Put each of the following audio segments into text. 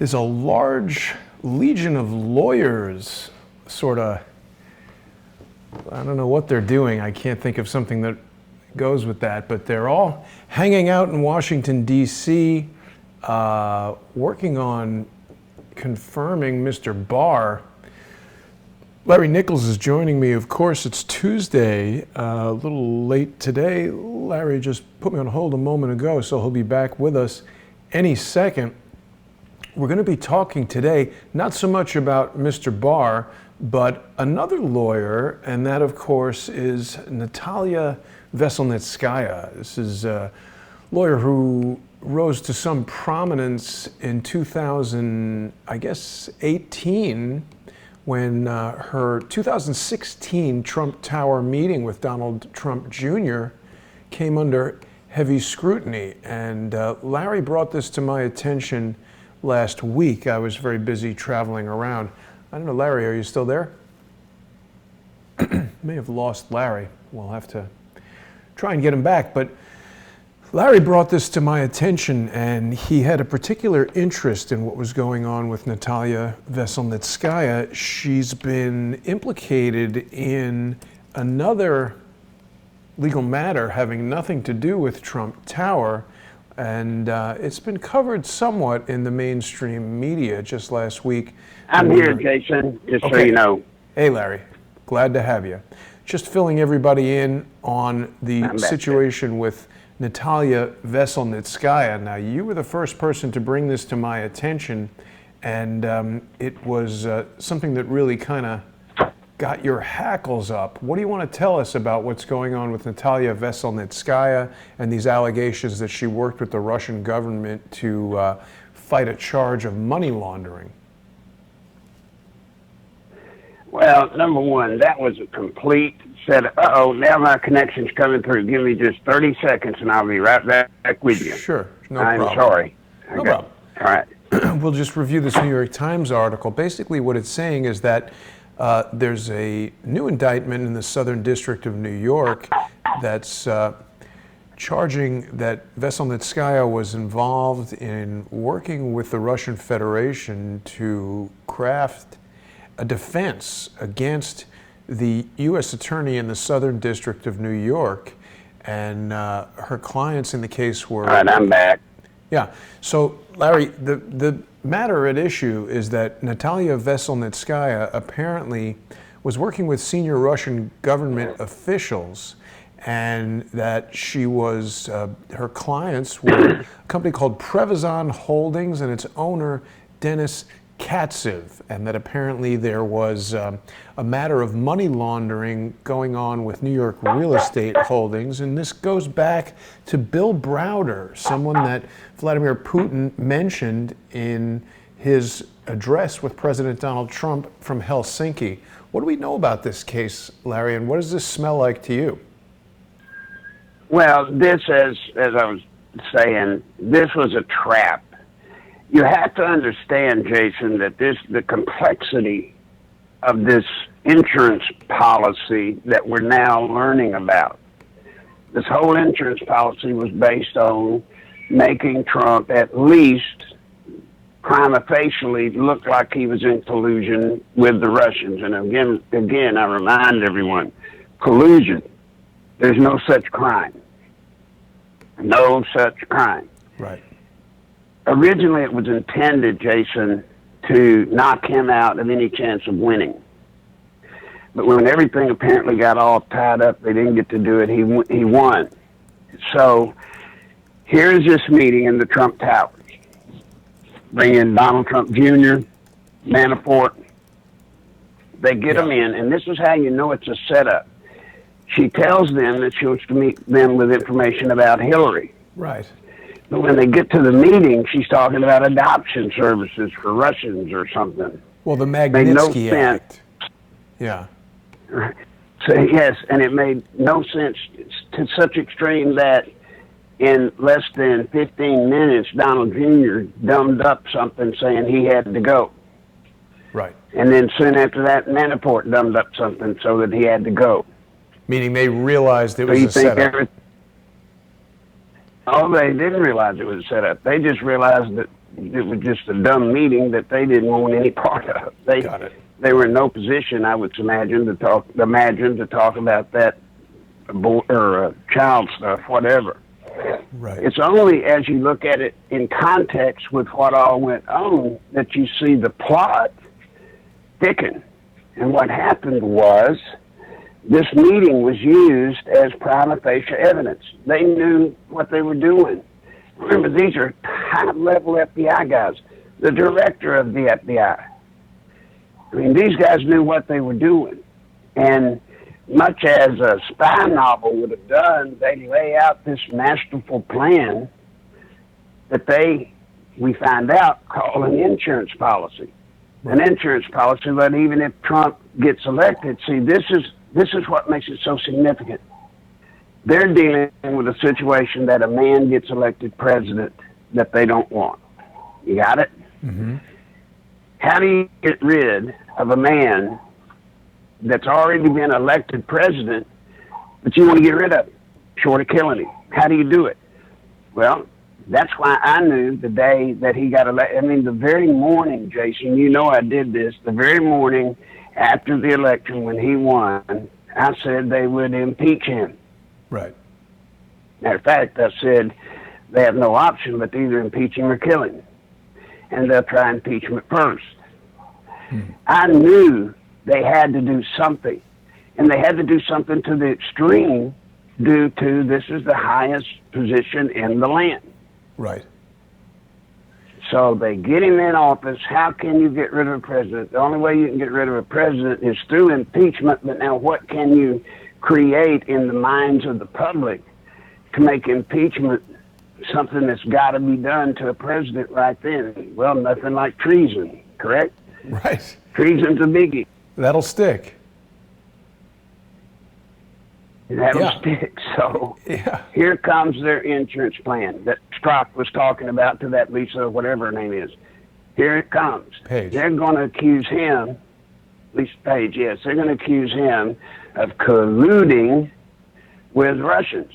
there's a large legion of lawyers sort of, I don't know what they're doing. I can't think of something that goes with that, but they're all hanging out in Washington, D.C., working on confirming Mr. Barr. Larry Nichols is joining me. Of course, it's Tuesday, a little late today. Larry just put me on hold a moment ago, so he'll be back with us any second. We're going to be talking today, not so much about Mr. Barr, but another lawyer, and that, of course, is Natalia Veselnitskaya. This is a lawyer who rose to some prominence in 2018 when her 2016 Trump Tower meeting with Donald Trump Jr. came under heavy scrutiny. And Larry brought this to my attention last week. I was very busy traveling around. I don't know, Larry, are you still there? May have lost Larry. We'll have to try and get him back. But Larry brought this to my attention, and he had a particular interest in what was going on with Natalia Veselnitskaya. She's been implicated in another legal matter having nothing to do with Trump Tower, and it's been covered somewhat in the mainstream media just last week. I'm here, Jason, just so you know. Hey, Larry. Glad to have you. Just filling everybody in on the situation with Natalia Veselnitskaya. Now, you were the first person to bring this to my attention, and it was something that really kind of got your hackles up. What do you want to tell us about what's going on with Natalia Veselnitskaya and these allegations that she worked with the Russian government to fight a charge of money laundering? Well, number one, that was a complete set of, now my connection's coming through. Give me just 30 seconds and I'll be right back with you. Sure, no problem. I'm sorry. No problem. All right. We'll just review this New York Times article. Basically what it's saying is that there's a new indictment in the Southern District of New York that's charging that Veselnitskaya was involved in working with the Russian Federation to craft a defense against the U.S. attorney in the Southern District of New York, and her clients in the case were... All right, I'm back. Yeah. So, Larry, the matter at issue is that Natalia Veselnitskaya apparently was working with senior Russian government officials, and that she was, her clients were a company called Prevazon Holdings and its owner, Denis Katsev, and that apparently there was a matter of money laundering going on with New York real estate holdings. And this goes back to Bill Browder, someone that Vladimir Putin mentioned in his address with President Donald Trump from Helsinki. What do we know about this case, Larry, and what does this smell like to you? Well, this, as I was saying, this was a trap. You have to understand, Jason, that the complexity of this insurance policy that we're now learning about. This whole insurance policy was based on making Trump at least prima facie look like he was in collusion with the Russians. And again, I remind everyone, collusion, there's no such crime. No such crime. Right. Originally, it was intended, Jason, to knock him out of any chance of winning. But when everything apparently got all tied up, they didn't get to do it, he won. So here's this meeting in the Trump Towers. Bring in Donald Trump Jr., Manafort. They get them in, and this is how you know it's a setup. She tells them that she wants to meet them with information about Hillary. Right. But when they get to the meeting, she's talking about adoption services for Russians or something. Well, the Magnitsky Act. Yeah. So, yes, and it made no sense to such extreme that in less than 15 minutes, Donald Jr. dumbed up something saying he had to go. Right. And then soon after that, Manafort dumbed up something so that he had to go. Meaning they realized it was a setup. Oh, they didn't realize it was a setup. They just realized that it was just a dumb meeting that they didn't want any part of. Got it. They were in no position, I would imagine, to talk about that child stuff, whatever. Right. It's only as you look at it in context with what all went on that you see the plot thicken. And what happened was this meeting was used as prima facie evidence. They knew what they were doing. Remember, these are high-level FBI guys, the director of the FBI. I mean, these guys knew what they were doing. And much as a spy novel would have done, they lay out this masterful plan that we find out, call an insurance policy. An insurance policy that even if Trump gets elected, see, this is what makes it so significant. They're dealing with a situation that a man gets elected president that they don't want. You got it? Mm-hmm. How do you get rid of a man that's already been elected president, but you want to get rid of him, short of killing him? How do you do it? Well, that's why I knew the day that he got elected. I mean, the very morning, Jason, you know I did this, the very morning after the election when he won, I said they would impeach him. Right. Matter of fact, I said they have no option but to either impeach him or kill him. And they'll try impeachment first. I knew they had to do something. And they had to do something to the extreme due to this is the highest position in the land. Right. So they get him in office. How can you get rid of a president? The only way you can get rid of a president is through impeachment. But now what can you create in the minds of the public to make impeachment something that's got to be done to a president right then? Well, nothing like treason, correct? Right. Treason's a biggie. That'll stick. That'll stick. So here comes their insurance plan that Strzok was talking about to that Lisa, whatever her name is. Here it comes. Page. They're going to accuse him, Lisa Page, yes, they're going to accuse him of colluding with Russians.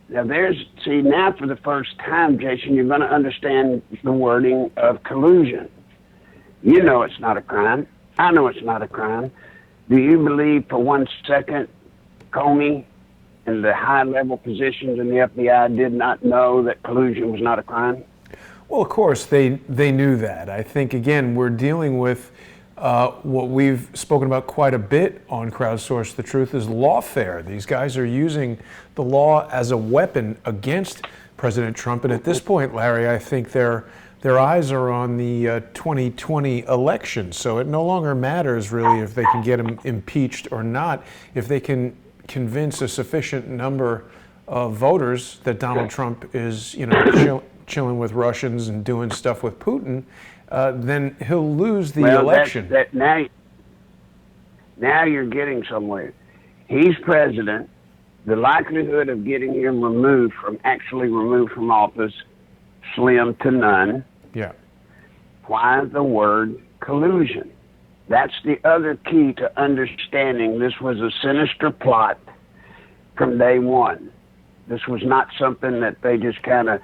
Now now for the first time, Jason, you're going to understand the wording of collusion. You know it's not a crime. I know it's not a crime. Do you believe for 1 second Comey and the high-level positions in the FBI did not know that collusion was not a crime? Well, of course, they knew that. I think, again, we're dealing with what we've spoken about quite a bit on Crowdsource. The truth is lawfare. These guys are using the law as a weapon against President Trump. And at this point, Larry, I think their eyes are on the 2020 election. So it no longer matters, really, if they can get him impeached or not. If they can convince a sufficient number of voters that Donald Trump is, chilling with Russians and doing stuff with Putin, then he'll lose the election. Now you're getting somewhere. He's president. The likelihood of getting him removed from office, slim to none. Yeah. Why the word collusion? That's the other key to understanding this was a sinister plot from day one. This was not something that they just kind of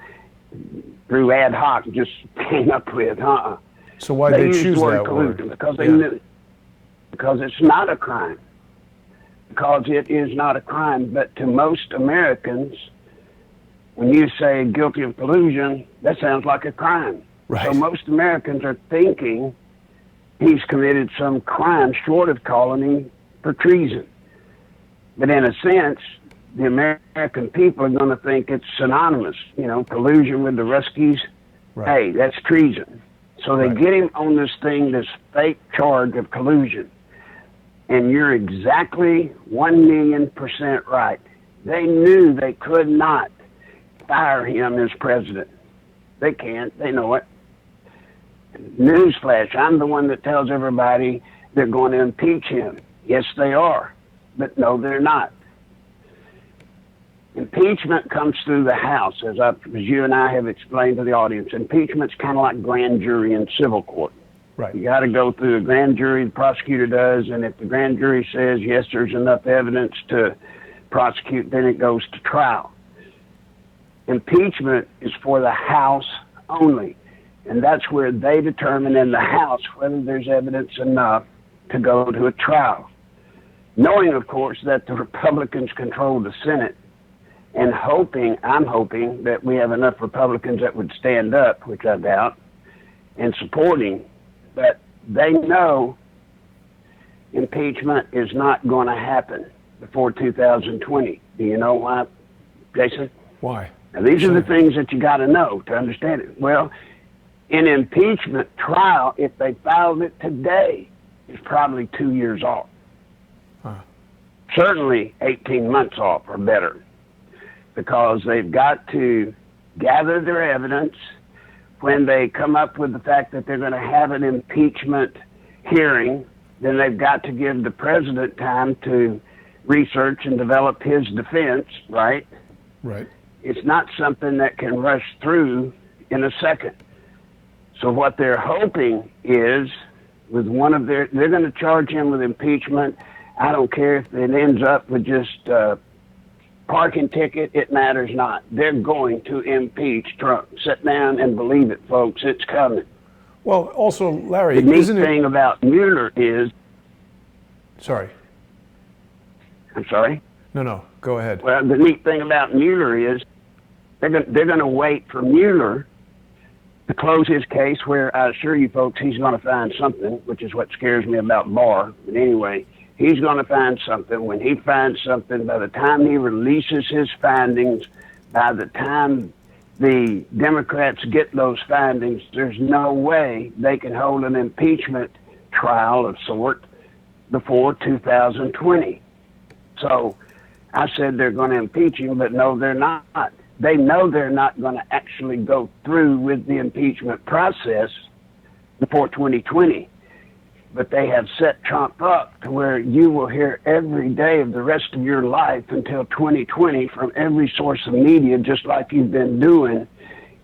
through ad hoc just came up with. So why they choose that word? Because they knew. Because it's not a crime. Because it is not a crime. But to most Americans, when you say guilty of collusion, that sounds like a crime. Right. So most Americans are thinking he's committed some crime short of calling him for treason. But in a sense, the American people are going to think it's synonymous. Collusion with the Ruskies. Right. Hey, that's treason. So they get him on this thing, this fake charge of collusion. And you're exactly 1,000,000% right. They knew they could not fire him as president. They can't. They know it. Newsflash, I'm the one that tells everybody they're going to impeach him. Yes, they are. But no, they're not. Impeachment comes through the House, as you and I have explained to the audience. Impeachment's kind of like grand jury in civil court. Right. You got to go through a grand jury, the prosecutor does, and if the grand jury says, yes, there's enough evidence to prosecute, then it goes to trial. Impeachment is for the House only. And that's where they determine in the House whether there's evidence enough to go to a trial. Knowing, of course, that the Republicans control the Senate, and I'm hoping that we have enough Republicans that would stand up, which I doubt, and supporting, but they know impeachment is not going to happen before 2020. Do you know why, Jason? Why? Now, these are the things that you got to know to understand it. Well, an impeachment trial, if they filed it today, is probably 2 years off. Certainly 18 months off or better, because they've got to gather their evidence. When they come up with the fact that they're going to have an impeachment hearing, then they've got to give the president time to research and develop his defense, right? Right. It's not something that can rush through in a second. So what they're hoping is, with they're going to charge him with impeachment. I don't care if it ends up with just a parking ticket, it matters not. They're going to impeach Trump. Sit down and believe it, folks. It's coming. Well, also, Larry, the neat thing about Mueller is... Sorry. I'm sorry? No, go ahead. Well, the neat thing about Mueller is they're going to wait for Mueller to close his case, where I assure you folks he's going to find something, which is what scares me about Barr. But anyway, he's going to find something. When he finds something, by the time he releases his findings, by the time the Democrats get those findings, there's no way they can hold an impeachment trial of sort before 2020. So I said they're going to impeach him, but no, they're not. They know they're not going to actually go through with the impeachment process before 2020. But they have set Trump up to where you will hear every day of the rest of your life until 2020 from every source of media, just like you've been doing.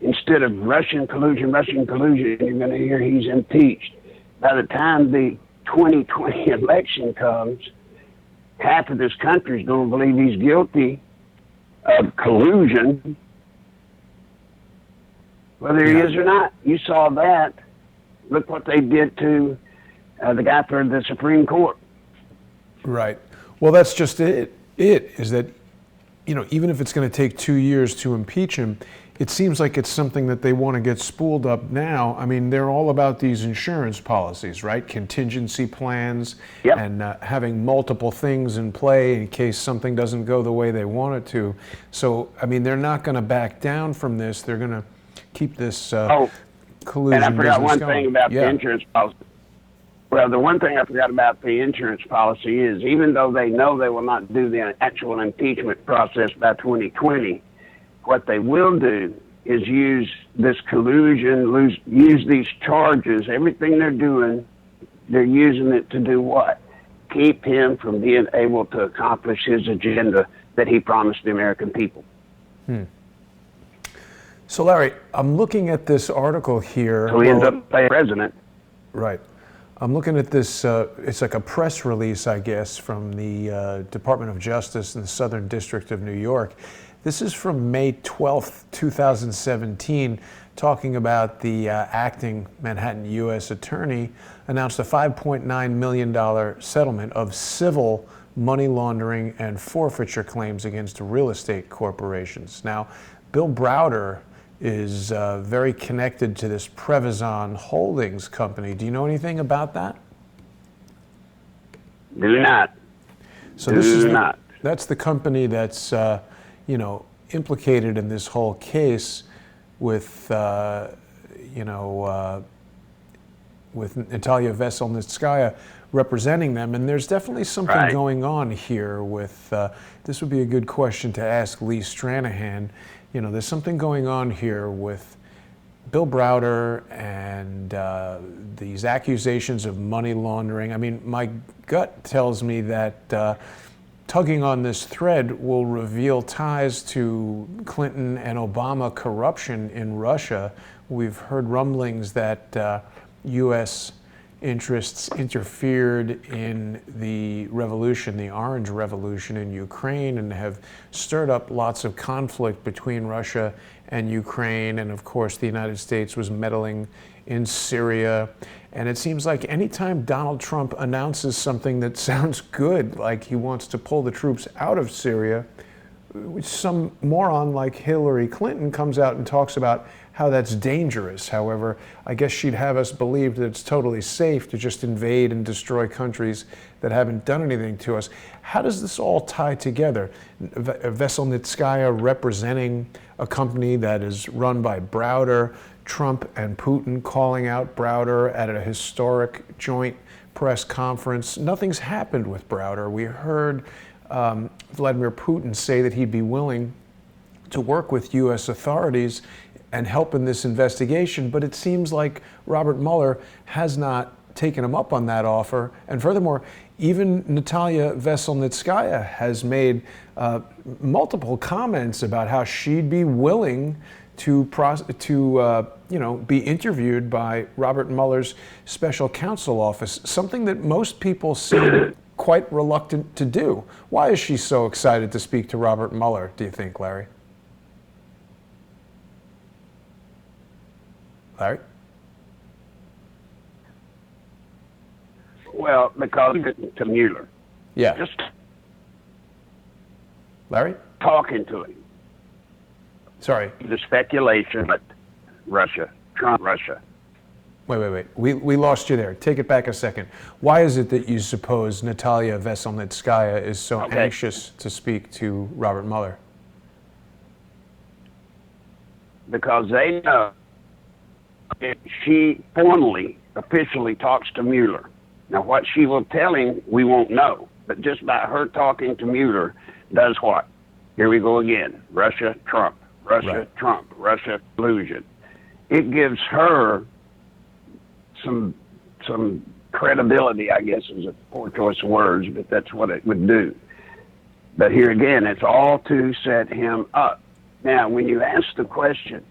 Instead of Russian collusion, you're going to hear he's impeached. By the time the 2020 election comes, half of this country is going to believe he's guilty of collusion, whether he is or not. You saw that. Look what they did to the guy for the Supreme Court. Right. Well, that's just it. It is that, even if it's going to take 2 years to impeach him, it seems like it's something that they want to get spooled up now. I mean, they're all about these insurance policies, right? Contingency plans. Yep. And having multiple things in play in case something doesn't go the way they want it to. So, I mean, they're not going to back down from this. They're going to keep this collusion and I forgot one going. thing about the insurance policy. Well, the one thing I forgot about the insurance policy is, even though they know they will not do the actual impeachment process by 2020, what they will do is use this collusion, use these charges, everything they're doing, they're using it to do what? Keep him from being able to accomplish his agenda that he promised the American people. So, Larry, I'm looking at this article here. So he ends up being president. Right. I'm looking at this, it's like a press release, I guess, from the Department of Justice in the Southern District of New York. This is from May 12th, 2017, talking about the acting Manhattan U.S. attorney announced a $5.9 million settlement of civil money laundering and forfeiture claims against real estate corporations. Now, Bill Browder is very connected to this Prevezon Holdings company. Do you know anything about that? Do not. So this is not. That's the company that's implicated in this whole case with with Natalia Veselnitskaya representing them. And there's definitely something going on here with, this would be a good question to ask Lee Stranahan. There's something going on here with Bill Browder and these accusations of money laundering. I mean, my gut tells me that tugging on this thread will reveal ties to Clinton and Obama corruption in Russia. We've heard rumblings that U.S. interests interfered in the revolution, the Orange Revolution in Ukraine, and have stirred up lots of conflict between Russia and Ukraine. And of course, the United States was meddling in Syria. And it seems like anytime Donald Trump announces something that sounds good, like he wants to pull the troops out of Syria, some moron like Hillary Clinton comes out and talks about how that's dangerous. However, I guess she'd have us believe that it's totally safe to just invade and destroy countries that haven't done anything to us. How does this all tie together? Veselnitskaya representing a company that is run by Browder, Trump and Putin calling out Browder at a historic joint press conference. Nothing's happened with Browder. We heard Vladimir Putin say that he'd be willing to work with U.S. authorities and help in this investigation, but it seems like Robert Mueller has not taken him up on that offer. And furthermore, even Natalia Veselnitskaya has made multiple comments about how she'd be willing to be interviewed by Robert Mueller's special counsel office, something that most people seem quite reluctant to do. Why is she so excited to speak to Robert Mueller, do you think, Larry? Larry? Well, because to Mueller. Yeah. Just Larry? talking to him. Sorry. The speculation, but Russia, Trump, Russia. Wait. We lost you there. Take it back a second. Why is it that you suppose Natalia Veselnitskaya is so anxious to speak to Robert Mueller? Because they know if she formally, officially talks to Mueller. Now, what she will tell him, we won't know. But just by her talking to Mueller does what? Here we go again. Russia, Trump. Russia, Right. Trump. Russia, collusion. It gives her some credibility, I guess is a poor choice of words, but that's what it would do. But here again, it's all to set him up. Now, when you ask the question,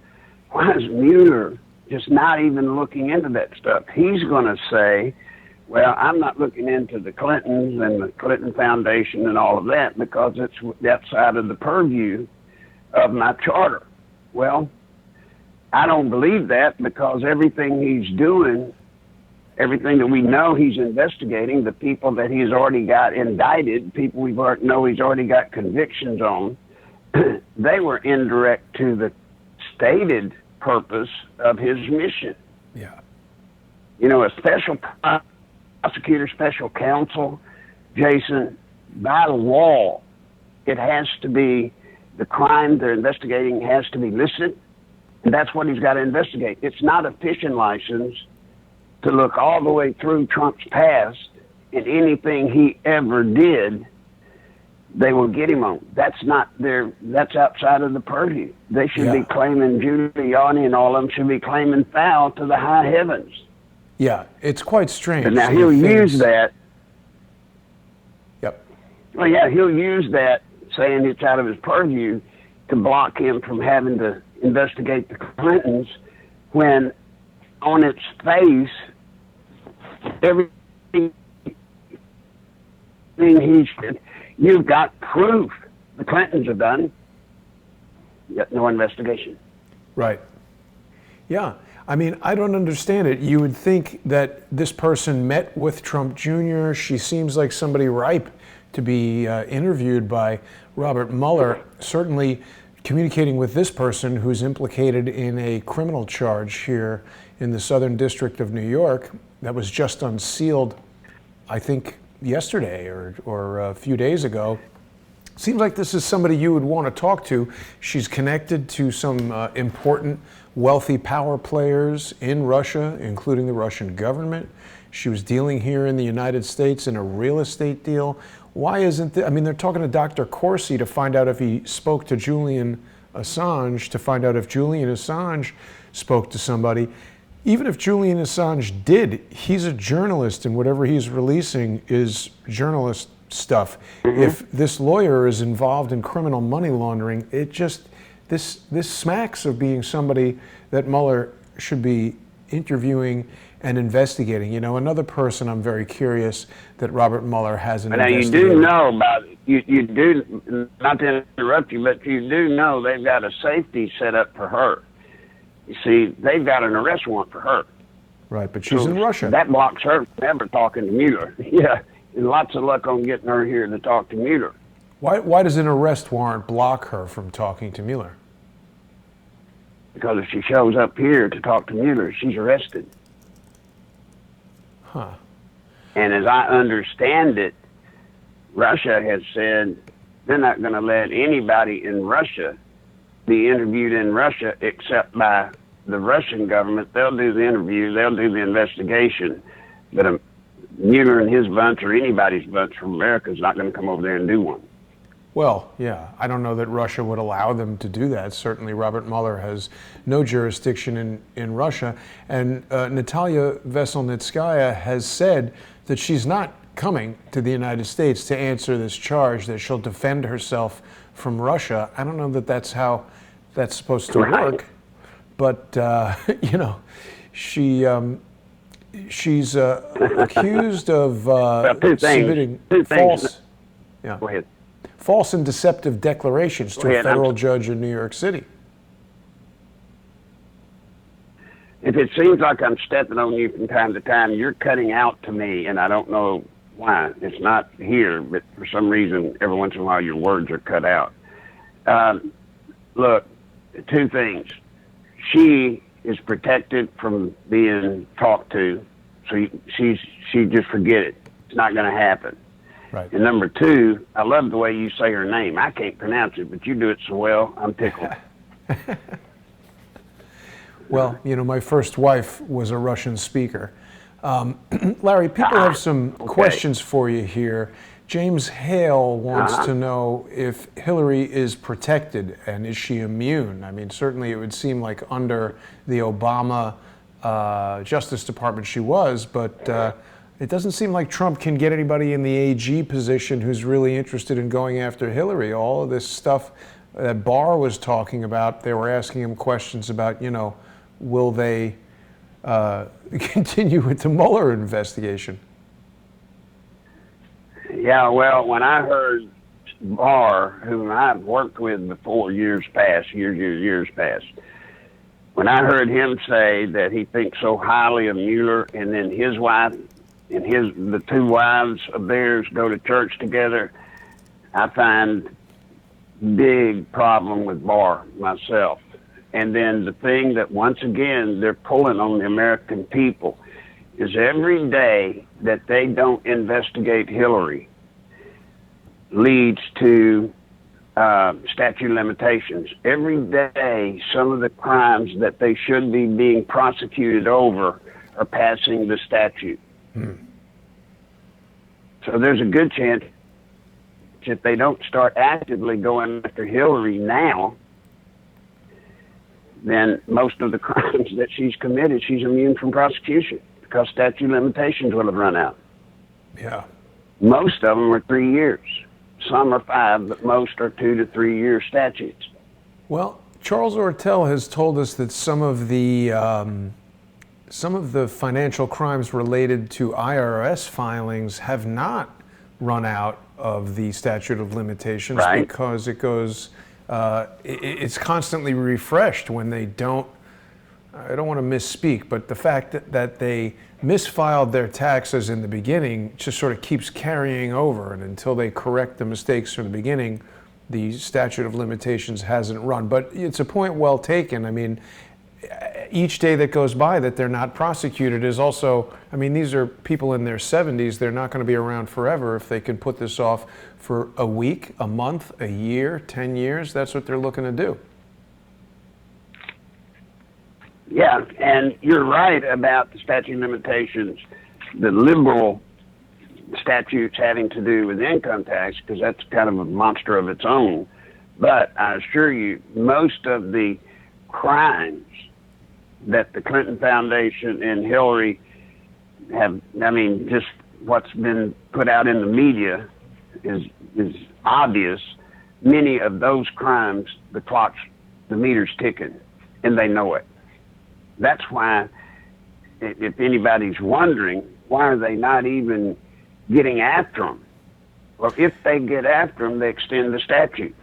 why is Mueller just not even looking into that stuff? He's going to say, well, I'm not looking into the Clintons and the Clinton Foundation and all of that because it's outside of the purview of my charter. Well, I don't believe that because everything he's doing, everything that we know he's investigating, the people that he's already got indicted, people we know he's already got convictions on, they were indirect to the stated purpose of his mission. Yeah. You know, a special prosecutor, special counsel, Jason, by law, it has to be, the crime they're investigating has to be listed, and that's what he's got to investigate. It's not a fishing license to look all the way through Trump's past and anything he ever did, they will get him on. That's not that's outside of the purview. They should be claiming Giuliani and all of them should be claiming foul to the high heavens. Yeah, it's quite strange. But now he'll use that. Yep. Well, yeah, he'll use that, saying it's out of his purview, to block him from having to investigate the Clintons, when on its face, everything he said, you've got proof the Clintons have done, yet no investigation. Right. Yeah. I mean, I don't understand it. You would think that this person met with Trump Jr. She seems like somebody ripe to be interviewed by Robert Mueller, certainly communicating with this person who's implicated in a criminal charge here in the Southern District of New York that was just unsealed, I think, yesterday or a few days ago. Seems like this is somebody you would want to talk to. She's connected to some important, wealthy power players in Russia, including the Russian government. She was dealing here in the United States in a real estate deal. Why isn't I mean, they're talking to Dr. Corsi to find out if he spoke to Julian Assange, to find out if Julian Assange spoke to somebody. Even if Julian Assange did, he's a journalist, and whatever he's releasing is journalist stuff. If this lawyer is involved in criminal money laundering, it just, this smacks of being somebody that Mueller should be interviewing and investigating. You know, another person I'm very curious that Robert Mueller hasn't Now, you investigated. do know about, you do, not to interrupt you, but you do know they've got a safety set up for her. You see, they've got an arrest warrant for her. Right, but she's in Russia. That blocks her from ever talking to Mueller. Yeah, and lots of luck on getting her here to talk to Mueller. Why does an arrest warrant block her from talking to Mueller? Because if she shows up here to talk to Mueller, she's arrested. Huh. And as I understand it, Russia has said they're not going to let anybody in Russia be interviewed in Russia except by the Russian government. They'll do the interview, they'll do the investigation, but Mueller and his bunch or anybody's bunch from America is not going to come over there and do one. Well, yeah, I don't know that Russia would allow them to do that. Certainly, Robert Mueller has no jurisdiction in Russia. And Natalia Veselnitskaya has said that she's not coming to the United States to answer this charge, that she'll defend herself from Russia. I don't know that that's how that's supposed to work. But, you know, she's accused of submitting false... Yeah. Go ahead. False and deceptive declarations to a federal judge in New York City. If it seems like I'm stepping on you from time to time, you're cutting out to me, and I don't know why. It's not here, but for some reason, every once in a while, your words are cut out. Look, two things. She is protected from being talked to, so she just forget it. It's not going to happen. Right. And number two, I love the way you say her name. I can't pronounce it, but you do it so well, I'm tickled. Well, you know, my first wife was a Russian speaker. Larry, people have some questions for you here. James Hale wants to know if Hillary is protected and is she immune? I mean, certainly it would seem like under the Obama Justice Department she was, but it doesn't seem like Trump can get anybody in the AG position who's really interested in going after Hillary. All of this stuff that Barr was talking about, they were asking him questions about, you know, will they continue with the Mueller investigation? Yeah, well, when I heard Barr, whom I've worked with before years past, when I heard him say that he thinks so highly of Mueller, and then his wife and the two wives of theirs go to church together, I find big problem with Barr myself. And then the thing that once again they're pulling on the American people is every day that they don't investigate Hillary leads to statute of limitations. Every day some of the crimes that they should be being prosecuted over are passing the statute. So there's a good chance if they don't start actively going after Hillary now, then most of the crimes that she's committed, she's immune from prosecution because statute of limitations will have run out. Yeah. Most of them are 3 years. Some are 5, but most are 2 to 3 year statutes. Well, Charles Ortel has told us that some of the financial crimes related to IRS filings have not run out of the statute of limitations because it goes, it's constantly refreshed when they don't, I don't want to misspeak, but the fact that they misfiled their taxes in the beginning just sort of keeps carrying over, and until they correct the mistakes from the beginning, the statute of limitations hasn't run. But it's a point well taken. I mean, each day that goes by that they're not prosecuted is also, I mean, these are people in their 70s. They're not going to be around forever. If they can put this off for a week, a month, a year, 10 years, that's what they're looking to do. Yeah, and you're right about the statute of limitations, the liberal statutes having to do with income tax, because that's kind of a monster of its own. But I assure you, most of the crimes that the Clinton Foundation and Hillary have, I mean, just what's been put out in the media is obvious. Many of those crimes, the meter's ticking, and they know it. That's why if anybody's wondering, why are they not even getting after them? Well, if they get after them, they extend the statutes.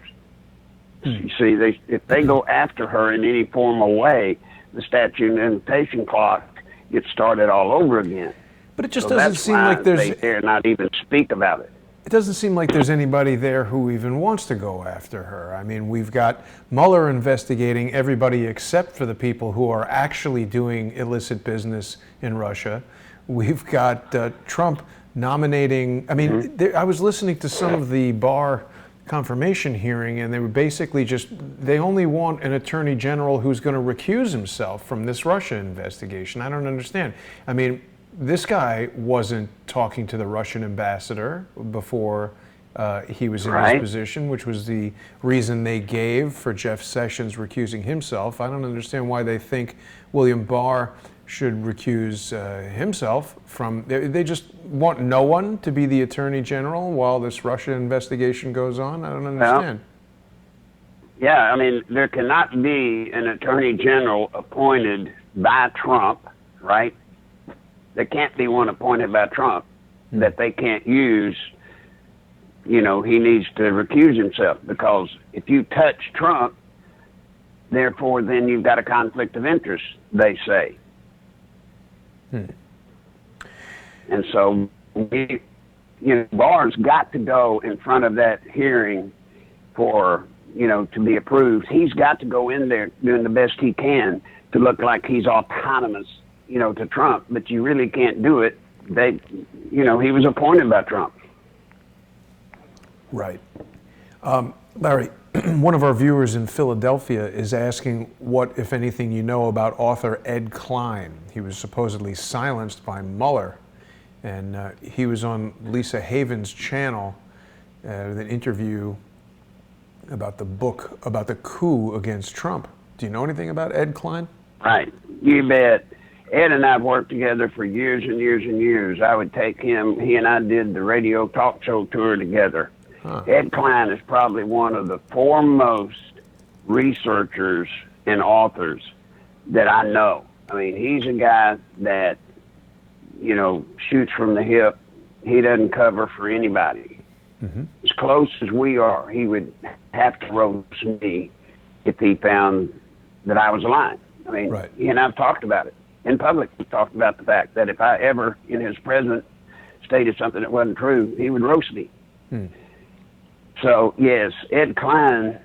You see, if they go after her in any formal way, the statute of limitation clock gets started all over again. But it just So doesn't that's seem why like there's. they dare not even speak about it. It doesn't seem like there's anybody there who even wants to go after her. I mean, we've got Mueller investigating everybody except for the people who are actually doing illicit business in Russia. We've got Trump nominating. I mean, I was listening to some of the Barr confirmation hearing, and they were basically they only want an attorney general who's going to recuse himself from this Russia investigation. I don't understand. I mean, this guy wasn't talking to the Russian ambassador before he was in his position, which was the reason they gave for Jeff Sessions recusing himself. I don't understand why they think William Barr should recuse himself from. They just want no one to be the attorney general while this Russia investigation goes on. I don't understand. Well, yeah, I mean, there cannot be an attorney general appointed by Trump, right? There can't be one appointed by Trump that they can't use. You know, he needs to recuse himself, because if you touch Trump, therefore then you've got a conflict of interest, they say. And so, Barr's got to go in front of that hearing for, to be approved. He's got to go in there doing the best he can to look like he's autonomous, to Trump, but you really can't do it. He was appointed by Trump. Right. Larry, one of our viewers in Philadelphia is asking what, if anything, you know about author Ed Klein. He was supposedly silenced by Mueller, and he was on Lisa Haven's channel with an interview about the book about the coup against Trump. Do you know anything about Ed Klein? Right. You bet. Ed and I have worked together for years and years and years. I would take him, he and I did the radio talk show tour together. Ed Klein is probably one of the foremost researchers and authors that I know. I mean, he's a guy that, shoots from the hip. He doesn't cover for anybody. As close as we are, he would have to roast me if he found that I was lying. I mean, he and I've talked about it. In public, we talked about the fact that if I ever, in his presence, stated something that wasn't true, he would roast me. So, yes, Ed Klein,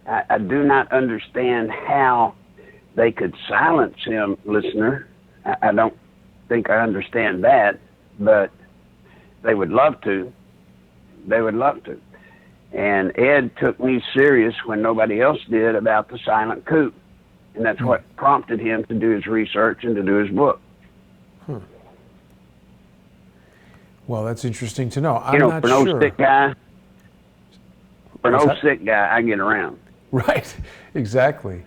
I do not understand how they could silence him, listener. I don't think I understand that, but they would love to. They would love to. And Ed took me serious when nobody else did about the silent coup. And that's what prompted him to do his research and to do his book. Well, that's interesting to know. I'm not for sure. no sick guy, sick guy, I get around. Right, exactly.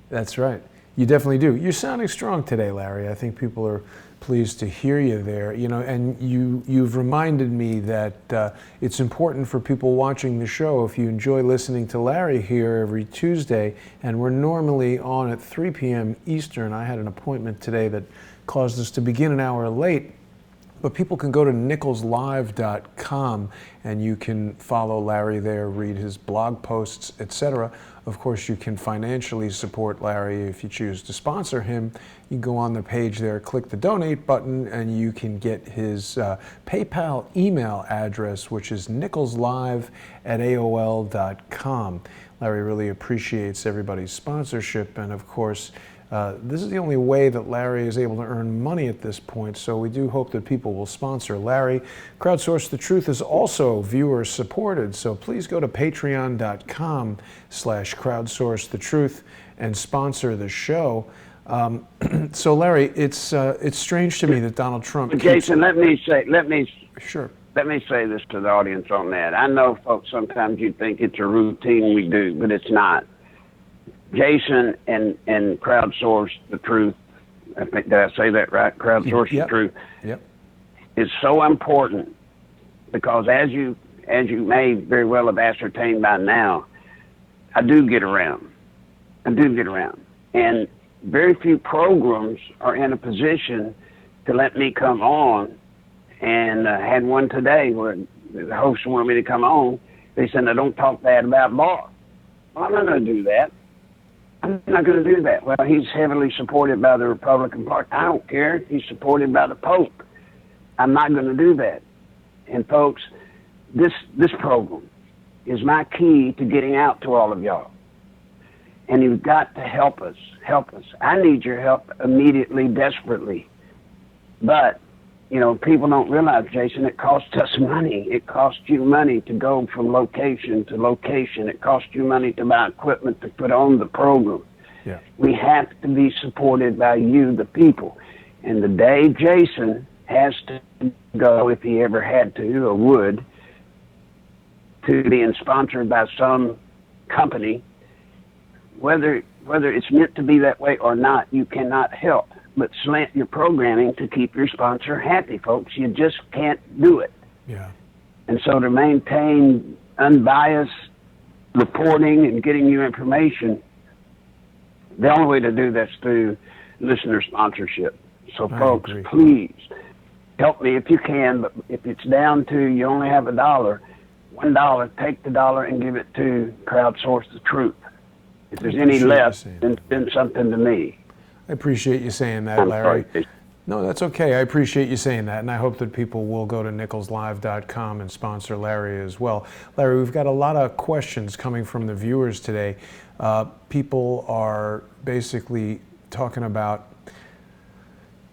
That's right. You definitely do. You're sounding strong today, Larry. I think people are pleased to hear you there. And you've reminded me that it's important for people watching the show, if you enjoy listening to Larry here every Tuesday, and we're normally on at 3 p.m. Eastern. I had an appointment today that caused us to begin an hour late. But people can go to nicholslive.com and you can follow Larry there, read his blog posts, etc. Of course, you can financially support Larry if you choose to sponsor him. You can go on the page there, click the donate button, and you can get his PayPal email address, which is nicholslive@aol.com. Larry really appreciates everybody's sponsorship, and of course, this is the only way that Larry is able to earn money at this point, so we do hope that people will sponsor Larry. Crowdsource The Truth is also viewer supported, so please go to patreon.com/crowdsourcethetruth and sponsor the show. So Larry, it's strange to me that Donald Trump. Jason, let me say this to the audience on that. I know, folks, sometimes you think it's a routine we do, but it's not. Jason and Crowdsource The Truth, I think, did I say that right? Crowdsource The Truth is so important because as you may very well have ascertained by now, I do get around. And very few programs are in a position to let me come on. And had one today where the host wanted me to come on. They said, "I don't talk bad about Barr." Well, I'm not going to do that. I'm not going to do that. Well, he's heavily supported by the Republican Party. I don't care. He's supported by the Pope. I'm not going to do that. And folks, this program is my key to getting out to all of y'all. And you've got to help us. Help us. I need your help immediately, desperately. But, you know, people don't realize, Jason, it costs us money. It costs you money to go from location to location. It costs you money to buy equipment to put on the program. Yeah. We have to be supported by you, the people. And the day Jason has to go, if he ever had to or would, to being sponsored by some company, whether it's meant to be that way or not, you cannot help but slant your programming to keep your sponsor happy, folks. You just can't do it. Yeah. And so to maintain unbiased reporting and getting you information, the only way to do that's through listener sponsorship. So folks, please help me if you can, but if it's down to you only have $1, take the dollar and give it to Crowdsource the Truth. If there's any left, then send something to me. I appreciate you saying that, Larry. Sorry. No, that's okay. I appreciate you saying that, and I hope that people will go to nicholslive.com and sponsor Larry as well. Larry, we've got a lot of questions coming from the viewers today. People are basically talking about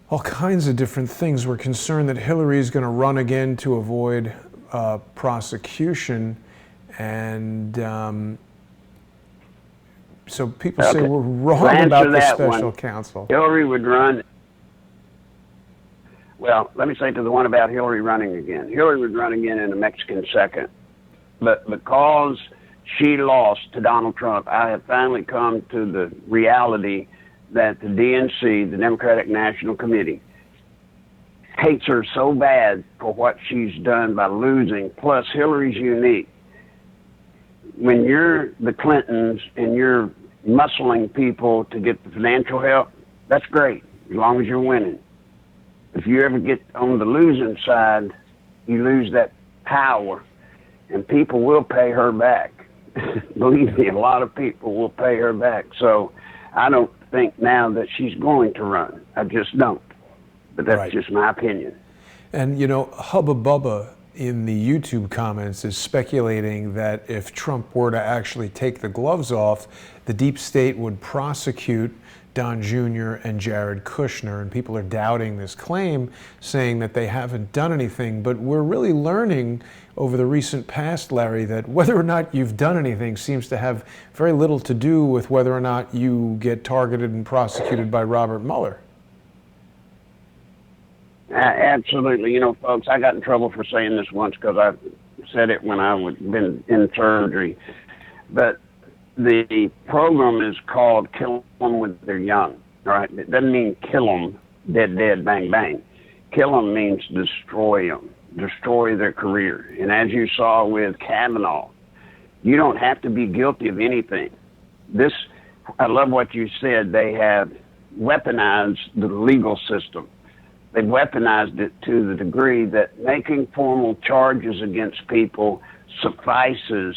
all kinds of different things. We're concerned that Hillary is going to run again to avoid prosecution, and so people say we're wrong about the special counsel. Hillary would run. Well, let me say to the one about Hillary running again. Hillary would run again in a Mexican second. But because she lost to Donald Trump, I have finally come to the reality that the DNC, the Democratic National Committee, hates her so bad for what she's done by losing. Plus, Hillary's unique. When you're the Clintons and you're muscling people to get the financial help, that's great, as long as you're winning. If you ever get on the losing side, you lose that power, and people will pay her back. Believe me, a lot of people will pay her back. So I don't think now that she's going to run. I just don't. But that's just my opinion. And, you know, Hubba Bubba in the YouTube comments is speculating that if Trump were to actually take the gloves off, the deep state would prosecute Don Jr. and Jared Kushner, and people are doubting this claim, saying that they haven't done anything. But we're really learning over the recent past, Larry, that whether or not you've done anything seems to have very little to do with whether or not you get targeted and prosecuted by Robert Mueller. Absolutely. You know, folks, I got in trouble for saying this once because I said it when I was been in surgery. But the program is called Kill Them When They're Young. All right? It doesn't mean kill them, dead, bang, bang. Kill them means destroy them, destroy their career. And as you saw with Kavanaugh, you don't have to be guilty of anything. I love what you said. They have weaponized the legal system. They've weaponized it to the degree that making formal charges against people suffices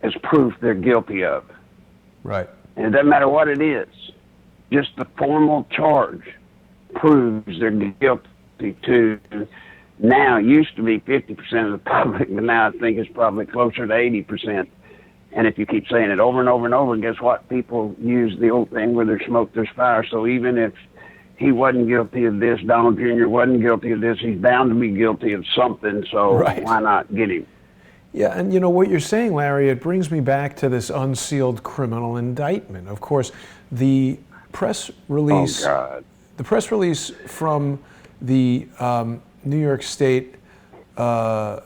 as proof they're guilty of. Right. And it doesn't matter what it is. Just the formal charge proves they're guilty to, now used to be 50% of the public, but now I think it's probably closer to 80%. And if you keep saying it over and over and over, guess what? People use the old thing where there's smoke, there's fire. So even if he wasn't guilty of this, Donald Jr. wasn't guilty of this, he's bound to be guilty of something, so why not get him? Yeah, and you know what you're saying, Larry, it brings me back to this unsealed criminal indictment. Of course, the press release from the New York State, the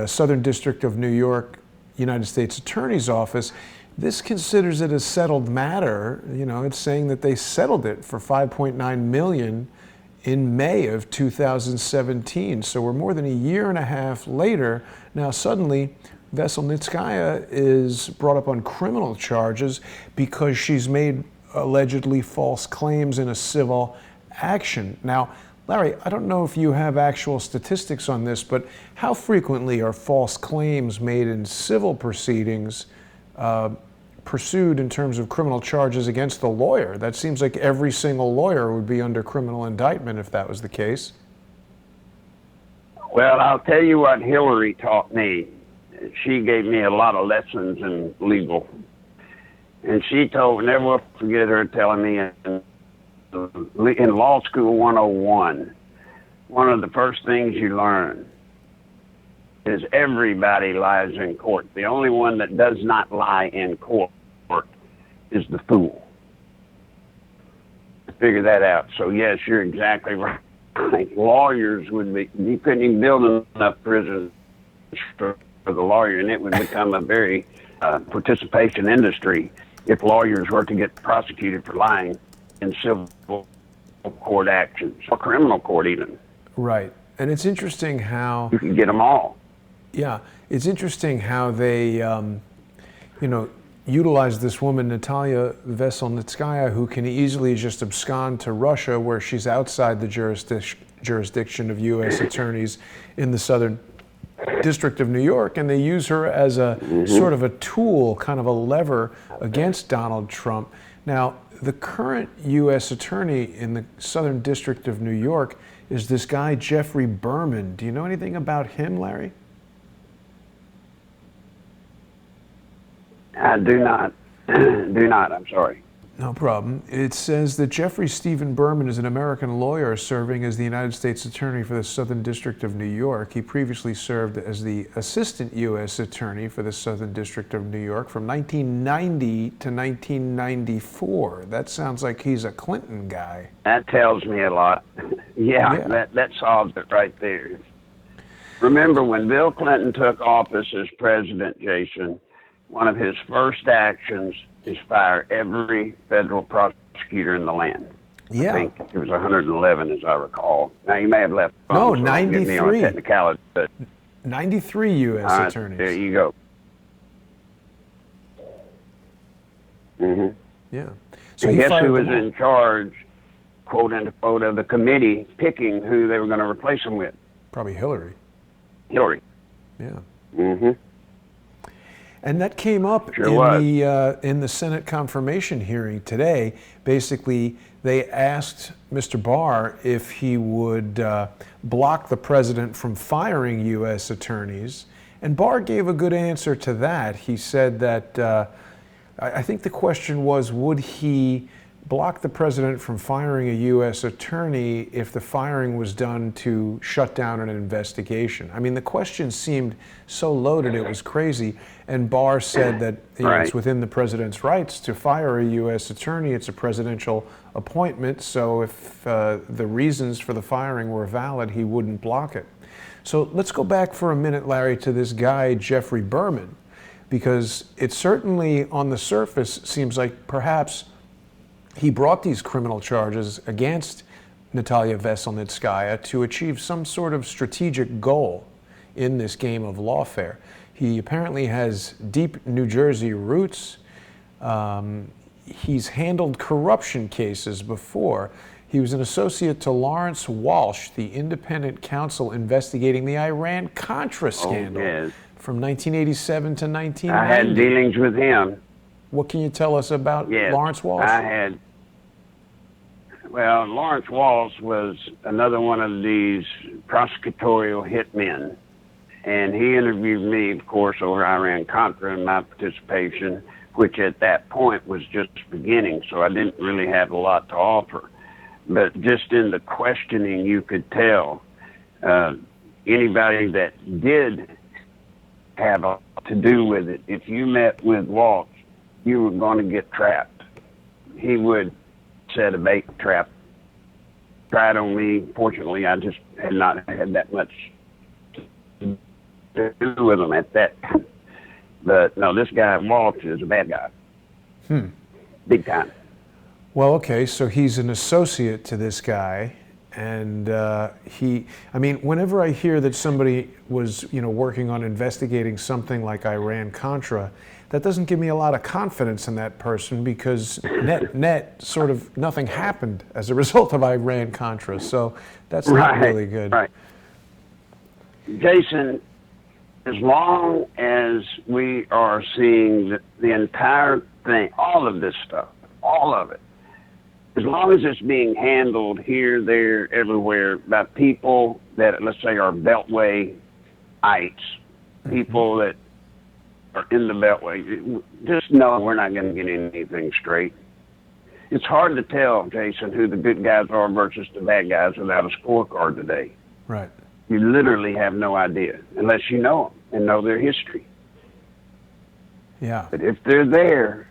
Southern District of New York, United States Attorney's Office, this considers it a settled matter. You know, it's saying that they settled it for $5.9 million in May of 2017. So we're more than a year and a half later. Now suddenly, Veselnitskaya is brought up on criminal charges because she's made allegedly false claims in a civil action. Now, Larry, I don't know if you have actual statistics on this, but how frequently are false claims made in civil proceedings pursued in terms of criminal charges against the lawyer? That seems like every single lawyer would be under criminal indictment if that was the case. Well, I'll tell you what Hillary taught me. She gave me a lot of lessons in legal. And she told, never will forget her telling me in Law School 101, one of the first things you learn is everybody lies in court. The only one that does not lie in court is the fool. Figure that out. So yes, you're exactly right. Lawyers would be, you couldn't even build enough prisons for the lawyer, and it would become a very participation industry if lawyers were to get prosecuted for lying in civil court actions, or criminal court even. Right. And it's interesting how... You can get them all. Yeah. It's interesting how they, utilize this woman, Natalia Veselnitskaya, who can easily just abscond to Russia, where she's outside the jurisdiction of U.S. attorneys in the Southern District of New York, and they use her as a sort of a tool, kind of a lever against Donald Trump. Now, the current U.S. attorney in the Southern District of New York is this guy, Jeffrey Berman. Do you know anything about him, Larry? I do not. I'm sorry. No problem. It says that Jeffrey Stephen Berman is an American lawyer serving as the United States Attorney for the Southern District of New York. He previously served as the Assistant U.S. Attorney for the Southern District of New York from 1990 to 1994. That sounds like he's a Clinton guy. That tells me a lot. Yeah. That solves it right there. Remember, when Bill Clinton took office as president, Jason, one of his first actions is fire every federal prosecutor in the land. Yeah. I think it was 111, as I recall. Now, you may have left. No, so 93. Get me on technicality, but 93 U.S. attorneys. There you go. Yeah. So guess who was in charge, quote unquote, of the committee picking who they were going to replace him with? Probably Hillary. Hillary. Yeah. And that came up in the Senate confirmation hearing today. Basically, they asked Mr. Barr if he would block the president from firing U.S. attorneys, and Barr gave a good answer to that. He said that, I think the question was, would he block the president from firing a U.S. attorney if the firing was done to shut down an investigation? I mean, the question seemed so loaded, it was crazy. And Barr said that it's within the president's rights to fire a U.S. attorney. It's a presidential appointment, so if the reasons for the firing were valid, he wouldn't block it. So let's go back for a minute, Larry, to this guy, Jeffrey Berman, because it certainly, on the surface, seems like perhaps he brought these criminal charges against Natalia Veselnitskaya to achieve some sort of strategic goal in this game of lawfare. He apparently has deep New Jersey roots. He's handled corruption cases before. He was an associate to Lawrence Walsh, the independent counsel investigating the Iran-Contra scandal from 1987 to 1990. I had dealings with him. What can you tell us about Lawrence Walsh? Well, Lawrence Walsh was another one of these prosecutorial hitmen. And he interviewed me, of course, over Iran-Contra and my participation, which at that point was just beginning, so I didn't really have a lot to offer. But just in the questioning, you could tell anybody that did have to do with it, if you met with Walsh, you were going to get trapped. He would set a bait trap, tried on me. Fortunately, I just had not had that much to do with him at that time. But no, this guy Walsh is a bad guy. Big time. Well, okay, so he's an associate to this guy, and whenever I hear that somebody was, working on investigating something like Iran-Contra, that doesn't give me a lot of confidence in that person, because net sort of nothing happened as a result of Iran-Contra. So that's not really good. Right. Jason, as long as we are seeing the entire thing, all of this stuff, all of it, as long as it's being handled here, there, everywhere by people that, let's say, are Beltwayites, people that are in the Beltway, just know we're not going to get anything straight. It's hard to tell, Jason, who the good guys are versus the bad guys without a scorecard today. Right. You literally have no idea unless you know them and know their history. Yeah. But if they're there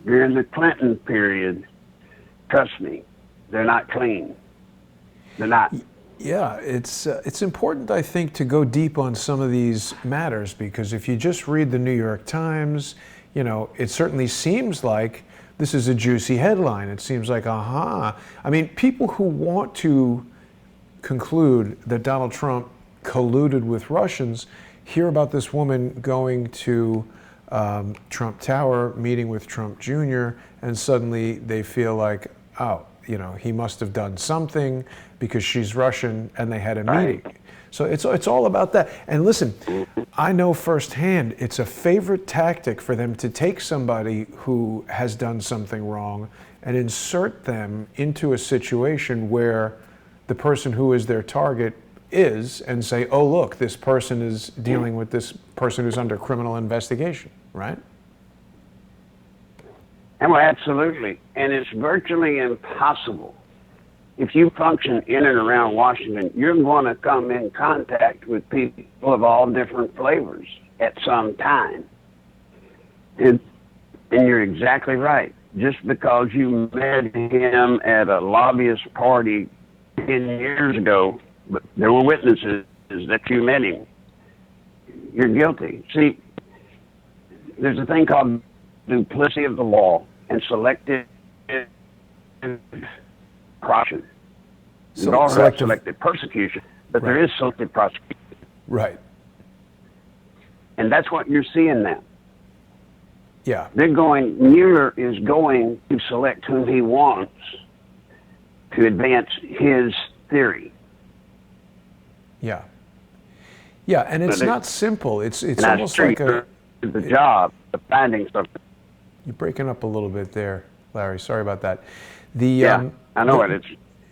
during the Clinton period, trust me, they're not clean. They're not. Yeah, it's important, I think, to go deep on some of these matters, because if you just read the New York Times, you know, it certainly seems like this is a juicy headline. It seems like, aha. I mean, people who want to conclude that Donald Trump colluded with Russians hear about this woman going to Trump Tower, meeting with Trump Jr., and suddenly they feel like, oh, you know, he must have done something because she's Russian and they had a meeting. So it's all about that. And listen, I know firsthand it's a favorite tactic for them to take somebody who has done something wrong and insert them into a situation where the person who is their target is, and say, oh, look, this person is dealing with this person who's under criminal investigation, right? Well, absolutely. And it's virtually impossible. If you function in and around Washington, you're going to come in contact with people of all different flavors at some time. And you're exactly right. Just because you met him at a lobbyist party 10 years ago, but there were witnesses that you met him, you're guilty. See, there's a thing called duplicity of the law and selective prosecution. You also have selective persecution, but there is selective prosecution. Right. And that's what you're seeing now. Yeah. Mueller is going to select whom he wants to advance his theory. Yeah. Yeah, and it's not simple. It's almost like the job of finding something. You're breaking up a little bit there, Larry. Sorry about that. I know it.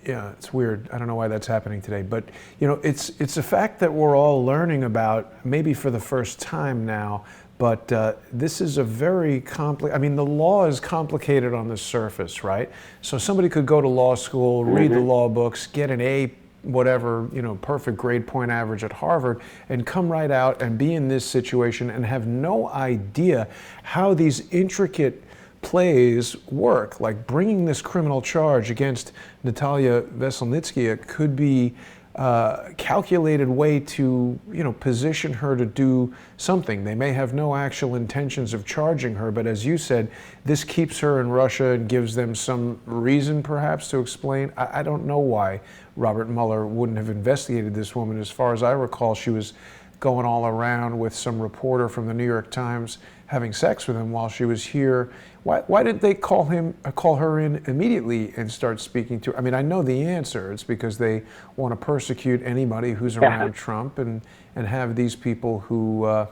Yeah, it's weird. I don't know why that's happening today, but you know, it's a fact that we're all learning about, maybe for the first time now. But this is a very I mean, the law is complicated on the surface, right? So somebody could go to law school, read the law books, get an A, whatever, you know, perfect grade point average at Harvard, and come right out and be in this situation and have no idea how these intricate plays work. Like bringing this criminal charge against Natalia Veselnitskaya could be a calculated way to, you know, position her to do something. They may have no actual intentions of charging her, but as you said, this keeps her in Russia and gives them some reason perhaps to explain. I don't know why Robert Mueller wouldn't have investigated this woman. As far as I recall, she was going all around with some reporter from the New York Times having sex with him while she was here. Why did they call her in immediately and start speaking to her? I mean, I know the answer. It's because they want to persecute anybody who's around Trump and have these people who are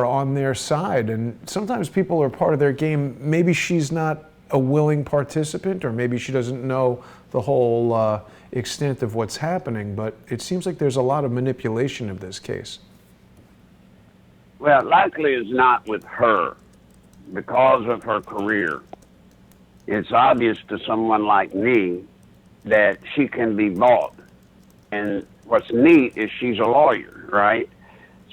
on their side. And sometimes people are part of their game. Maybe she's not a willing participant, or maybe she doesn't know the whole extent of what's happening, but it seems like there's a lot of manipulation of this case. Well, likely is not with her because of her career. It's obvious to someone like me that she can be bought. And what's neat is she's a lawyer, right?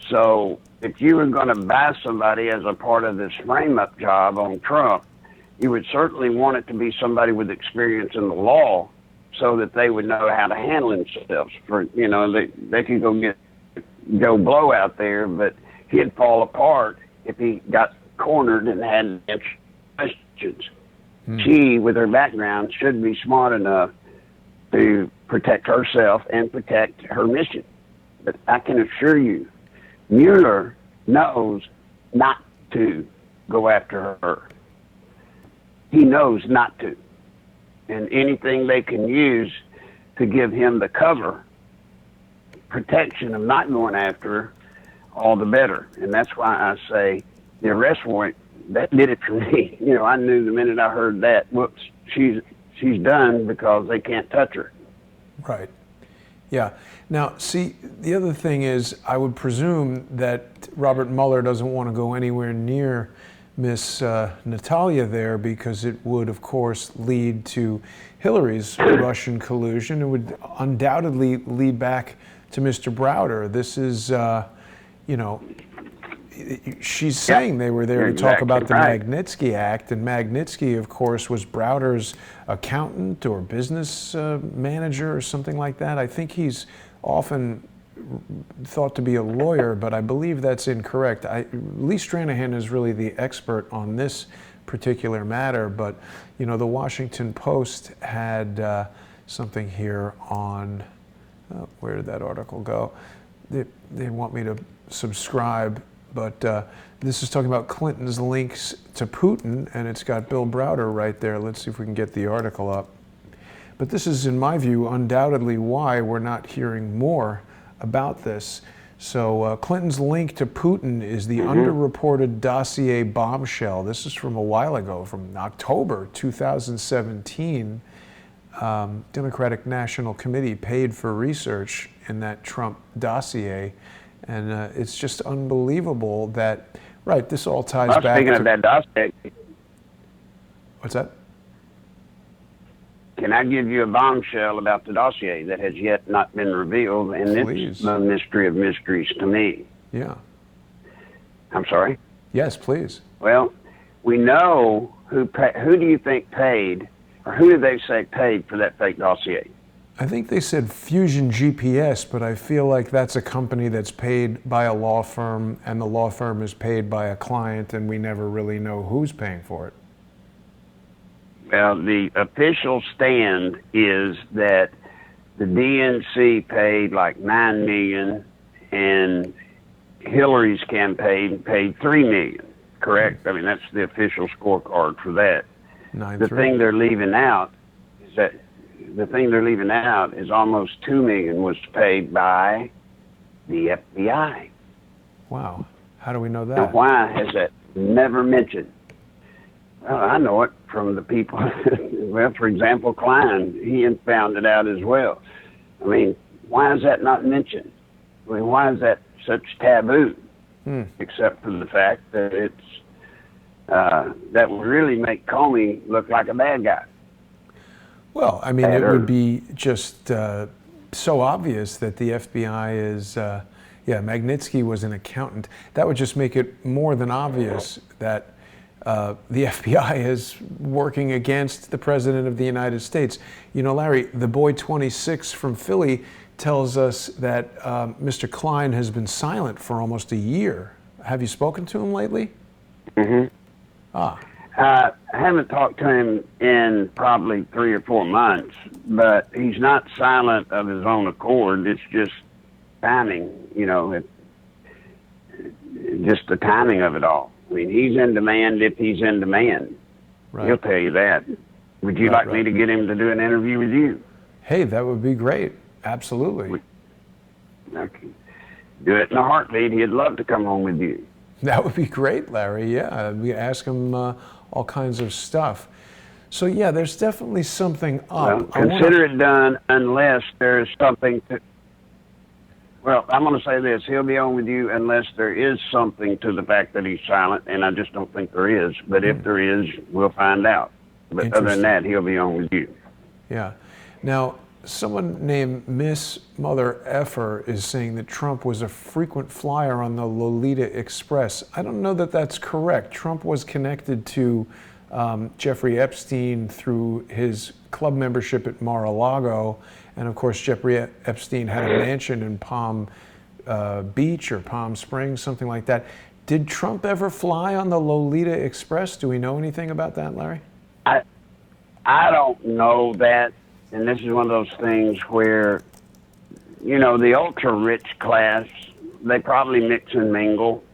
So if you were going to buy somebody as a part of this frame-up job on Trump, you would certainly want it to be somebody with experience in the law so that they would know how to handle themselves. For, you know, they could go get Joe Blow out there, but he'd fall apart if he got cornered and had questions. She, with her background, should be smart enough to protect herself and protect her mission. But I can assure you, Mueller knows not to go after her. He knows not to. And anything they can use to give him the cover, protection of not going after her, all the better. And that's why I say the arrest warrant, that did it for me. You know, I knew the minute I heard that, whoops, she's done because they can't touch her. Right. Yeah. Now, see, the other thing is, I would presume that Robert Mueller doesn't want to go anywhere near Miss Natalia there, because it would, of course, lead to Hillary's Russian collusion. It would undoubtedly lead back to Mr. Browder. This is, you know, she's saying they were there to talk about the Magnitsky Act, and Magnitsky, of course, was Browder's accountant or business manager or something like that. I think he's often thought to be a lawyer, but I believe that's incorrect. Lee Stranahan is really the expert on this particular matter, but you know, the Washington Post had something here on, where did that article go? They want me to subscribe, but this is talking about Clinton's links to Putin, and it's got Bill Browder right there. Let's see if we can get the article up. But this is, in my view, undoubtedly why we're not hearing more about this. So Clinton's link to Putin is the underreported dossier bombshell. This is from a while ago, from October 2017. Democratic National Committee paid for research in that Trump dossier. And it's just unbelievable that, right, this all ties back to... Speaking of that dossier... What's that? Can I give you a bombshell about the dossier that has yet not been revealed? And it's the mystery of mysteries to me. Yeah. I'm sorry? Yes, please. Well, we know who do you think paid, or who did they say paid for that fake dossier? I think they said Fusion GPS, but I feel like that's a company that's paid by a law firm, and the law firm is paid by a client, and we never really know who's paying for it. Well, the official stand is that the DNC paid like $9 million, and Hillary's campaign paid $3 million. Correct? I mean, that's the official scorecard for that. The thing they're leaving out is almost $2 million was paid by the FBI. Wow. How do we know that? Now, why has that never mentioned? Well, I know it from the people. Well, for example, Klein, he found it out as well. I mean, why is that not mentioned? I mean, why is that such taboo? Except for the fact that it's that would really make Comey look like a bad guy. Well, I mean, it would be just so obvious that the FBI is, Magnitsky was an accountant. That would just make it more than obvious that the FBI is working against the President of the United States. You know, Larry, the boy 26 from Philly tells us that Mr. Klein has been silent for almost a year. Have you spoken to him lately? I haven't talked to him in probably 3 or 4 months, but he's not silent of his own accord. It's just timing, you know, just the timing of it all. I mean, he's in demand if he's in demand. Right. He'll tell you that. Would you like me to get him to do an interview with you? Hey, that would be great. Absolutely. Okay. Do it in a heartbeat. He'd love to come home with you. That would be great, Larry. Yeah, we ask him all kinds of stuff. So yeah, there's definitely something up. Well, consider it done unless there's something to... Well, I'm going to say this. He'll be on with you unless there is something to the fact that he's silent, and I just don't think there is. But if there is, we'll find out. But other than that, he'll be on with you. Yeah. Now, someone named Miss Mother Effer is saying that Trump was a frequent flyer on the Lolita Express. I don't know that that's correct. Trump was connected to Jeffrey Epstein through his club membership at Mar-a-Lago. And of course, Jeffrey Epstein had a mansion in Palm Beach or Palm Springs, something like that. Did Trump ever fly on the Lolita Express? Do we know anything about that, Larry? I don't know that. And this is one of those things where, you know, the ultra-rich class, they probably mix and mingle.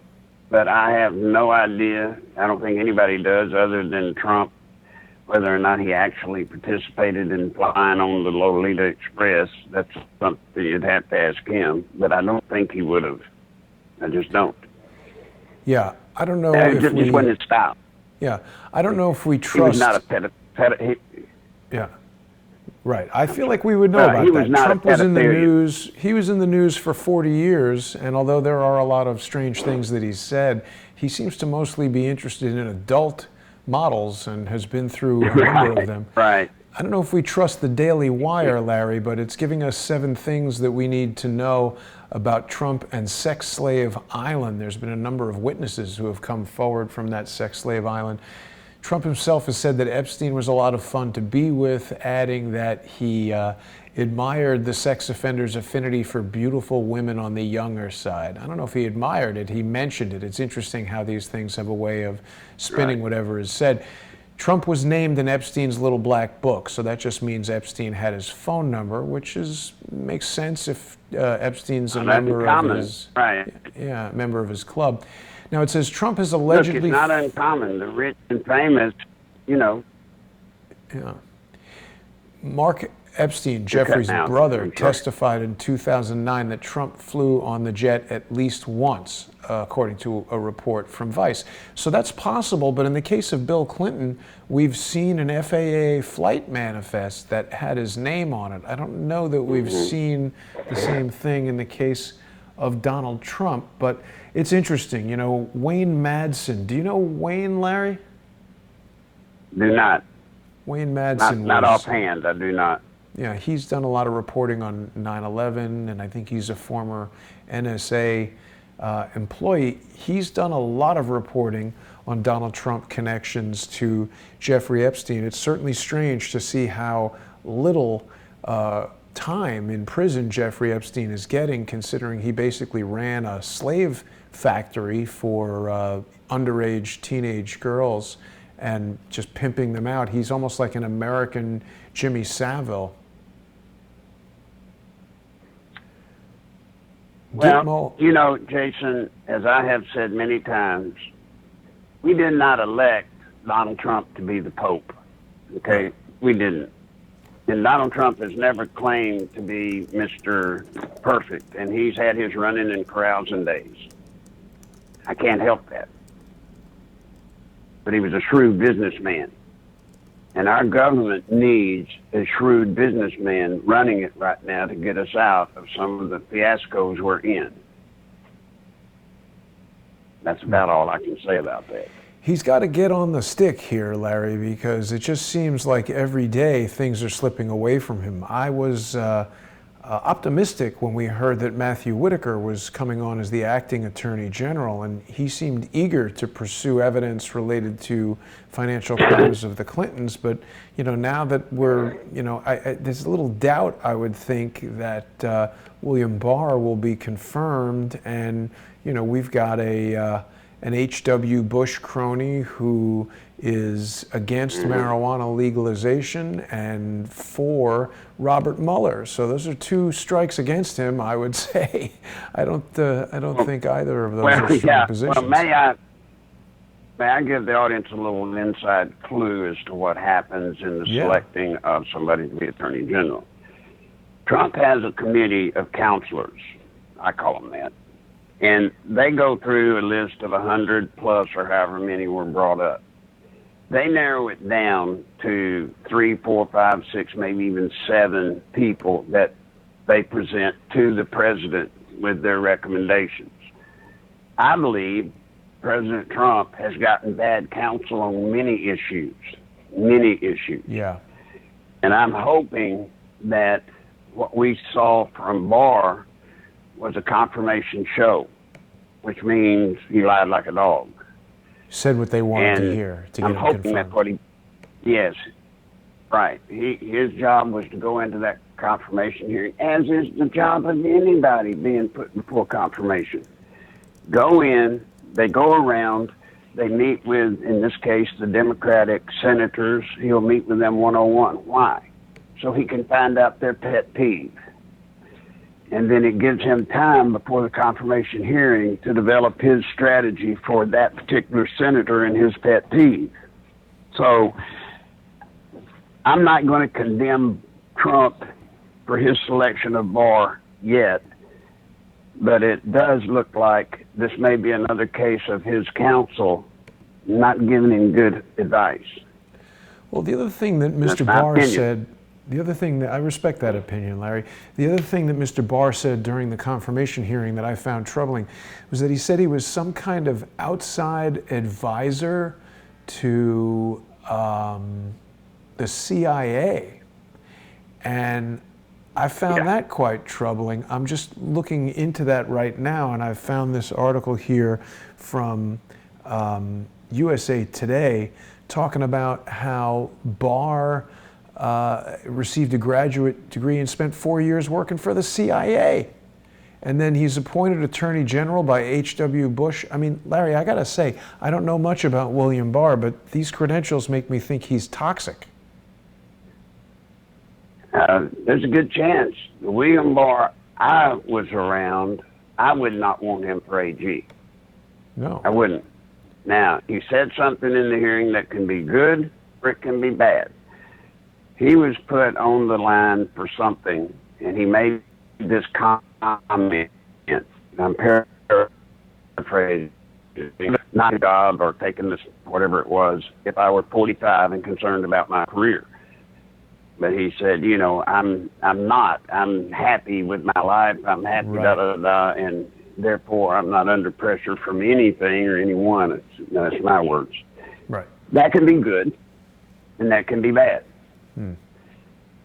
but I have no idea. I don't think anybody does other than Trump, whether or not he actually participated in flying on the Lolita Express. That's something you'd have to ask him, but I don't think he would have. I just don't. Yeah, I don't know It if just we. wasn't his style. Yeah, I don't know if we He trust. was not a Yeah, right. I feel like we would know about he was that. not a Trump was in the pedophilia. news. He was in the news for 40 years, and although there are a lot of strange things that he's said, he seems to mostly be interested in adult models and has been through a number of them. Right. I don't know if we trust the Daily Wire, Larry, but it's giving us 7 things that we need to know about Trump and Sex Slave Island. There's been a number of witnesses who have come forward from that Sex Slave Island. Trump himself has said that Epstein was a lot of fun to be with, adding that he admired the sex offender's affinity for beautiful women on the younger side. I don't know if he admired it, he mentioned it. It's interesting how these things have a way of spinning whatever is said. Trump was named in Epstein's little black book, so that just means Epstein had his phone number, which makes sense if Epstein's a member of his member of his club. Now it says Trump has allegedly. Look, it's not uncommon. The rich and famous, you know. Yeah. Mark Epstein, Jeffrey's brother, testified in 2009 that Trump flew on the jet at least once, according to a report from Vice. So that's possible, but in the case of Bill Clinton, we've seen an FAA flight manifest that had his name on it. I don't know that we've seen the same thing in the case of Donald Trump, but it's interesting. You know, Wayne Madsen. Do you know Wayne, Larry? Do not. Wayne Madsen. Not offhand, I do not. Yeah, he's done a lot of reporting on 9/11, and I think he's a former NSA employee. He's done a lot of reporting on Donald Trump connections to Jeffrey Epstein. It's certainly strange to see how little time in prison Jeffrey Epstein is getting, considering he basically ran a slave factory for underage teenage girls and just pimping them out. He's almost like an American Jimmy Savile. Well, you know, Jason, as I have said many times, we did not elect Donald Trump to be the Pope. Okay? We didn't. And Donald Trump has never claimed to be Mr. Perfect, and he's had his running and carousing days. I can't help that. But he was a shrewd businessman. And our government needs a shrewd businessman running it right now to get us out of some of the fiascos we're in. That's about all I can say about that. He's got to get on the stick here, Larry, because it just seems like every day things are slipping away from him. I was optimistic when we heard that Matthew Whitaker was coming on as the acting attorney general, and he seemed eager to pursue evidence related to financial crimes of the Clintons. But, you know, now that we're, you know, there's a little doubt, I would think, that William Barr will be confirmed, and, you know, we've got an H.W. Bush crony who is against marijuana legalization and for Robert Mueller. So those are 2 strikes against him, I would say. I don't think either of those are strong positions. Well, may I give the audience a little inside clue as to what happens in the selecting of somebody to be Attorney General? Trump has a committee of counselors, I call them that, and they go through a list of 100 plus or however many were brought up. They narrow it down to 3, 4, 5, 6, maybe even 7 people that they present to the president with their recommendations. I believe President Trump has gotten bad counsel on many issues. Yeah. And I'm hoping that what we saw from Barr was a confirmation show, which means he lied like a dog. Said what they wanted to hear to get him confirmed. I'm hoping that's what yes, right. His job was to go into that confirmation hearing, as is the job of anybody being put before confirmation. Go in, they go around, they meet with, in this case, the Democratic senators. He'll meet with them one-on-one. Why? So he can find out their pet peeve. and then it gives him time before the confirmation hearing to develop his strategy for that particular senator and his pet peeve. So I'm not going to condemn Trump for his selection of Barr yet, but it does look like this may be another case of his counsel not giving him good advice. Well, the other thing that Mr. Barr said, the other thing that I respect that opinion, Larry. The other thing that Mr. Barr said during the confirmation hearing that I found troubling was that he said he was some kind of outside advisor to the CIA. And I found that quite troubling. I'm just looking into that right now, and I found this article here from USA Today talking about how Barr received a graduate degree and spent 4 years working for the CIA. And then he's appointed Attorney General by H.W. Bush. I mean, Larry, I gotta say, I don't know much about William Barr, but these credentials make me think he's toxic. There's a good chance. William Barr, I was around, I would not want him for AG. No. I wouldn't. Now, he said something in the hearing that can be good or it can be bad. He was put on the line for something, and he made this comment. I'm paraphrasing, not a job or taking this, whatever it was, if I were 45 and concerned about my career. But he said, you know, I'm happy with my life. I'm happy, and therefore I'm not under pressure from anything or anyone. That's my words. Right. That can be good, and that can be bad.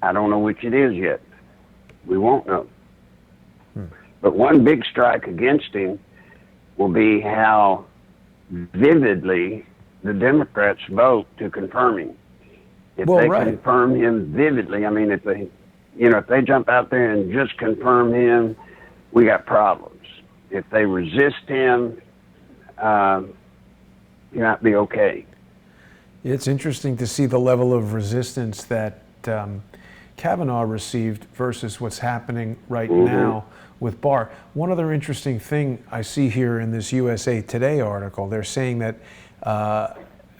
I don't know which it is yet. We won't know. But one big strike against him will be how vividly the Democrats vote to confirm him. If they confirm him vividly, I mean, if they jump out there and just confirm him, we got problems. If they resist him, you might be okay. It's interesting to see the level of resistance that Kavanaugh received versus what's happening right now with Barr. One other interesting thing I see here in this USA Today article, they're saying that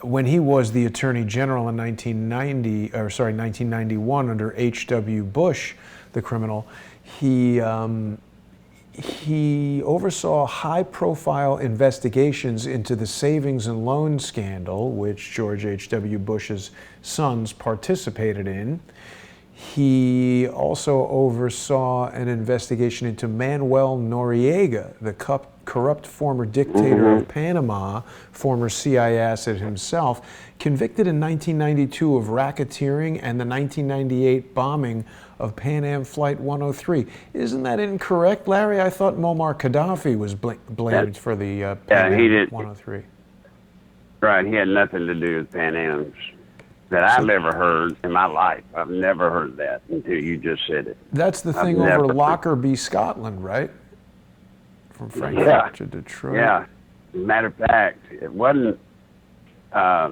when he was the Attorney General in 1991 under H.W. Bush, the criminal, he oversaw high-profile investigations into the savings and loan scandal, which George H.W. Bush's sons participated in. He also oversaw an investigation into Manuel Noriega, the corrupt former dictator of Panama, former CIA asset himself, convicted in 1992 of racketeering and the 1998 bombing of Pan Am Flight 103. Isn't that incorrect, Larry? I thought Muammar Gaddafi was blamed for the Pan Am 103. Right, he had nothing to do with Pan Am's that I've ever heard in my life. I've never heard that until you just said it. That's the thing over Lockerbie, Scotland, right? From Frankfurt to Detroit. Yeah. As a matter of fact, it wasn't, I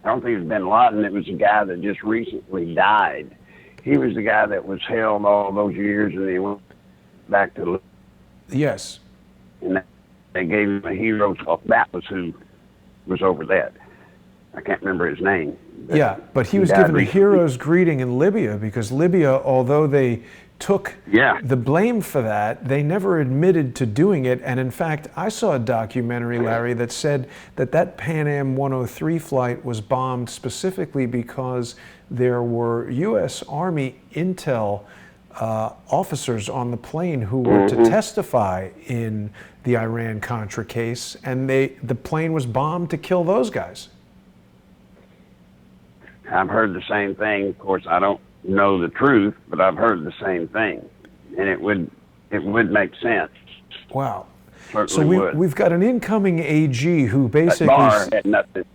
don't think it was bin Laden. It was a guy that just recently died. He was the guy that was held all those years, and he went back to... Yes. And they gave him a hero. That was who was over that. I can't remember his name. Yeah, but he was given a hero's greeting in Libya because Libya, although they took the blame for that, they never admitted to doing it. And in fact, I saw a documentary, Larry, that said that that Pan Am 103 flight was bombed specifically because there were U.S. Army intel officers on the plane who were to testify in the Iran-Contra case, and the plane was bombed to kill those guys. I've heard the same thing. Of course, I don't know the truth, but I've heard the same thing, and it would make sense. Wow. Certainly so we've got an incoming AG who basically Barr had nothing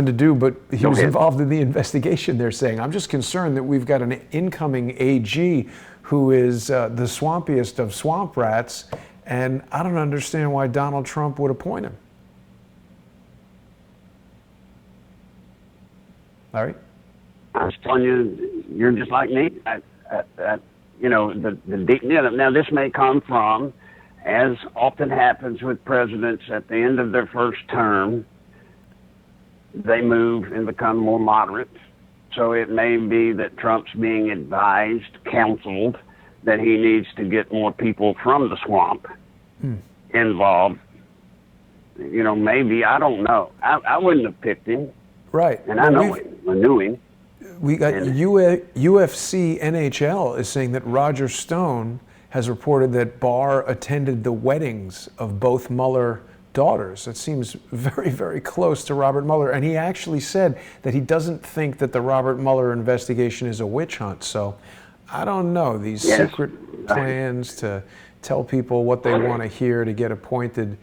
to do, but he was involved in the investigation. They're saying. I'm just concerned that we've got an incoming AG who is the swampiest of swamp rats, and I don't understand why Donald Trump would appoint him. Larry? I was telling you, you're just like me. Now this may come from, as often happens with presidents at the end of their first term, they move and become more moderate. So it may be that Trump's being advised, counseled, that he needs to get more people from the swamp involved. Maybe, I don't know. I wouldn't have picked him. Right. And I know him. I knew him. We got UFC NHL is saying that Roger Stone has reported that Barr attended the weddings of both Mueller daughters. It seems very, very close to Robert Mueller. And he actually said that he doesn't think that the Robert Mueller investigation is a witch hunt. So I don't know. These secret plans to tell people what they want to hear to get appointed,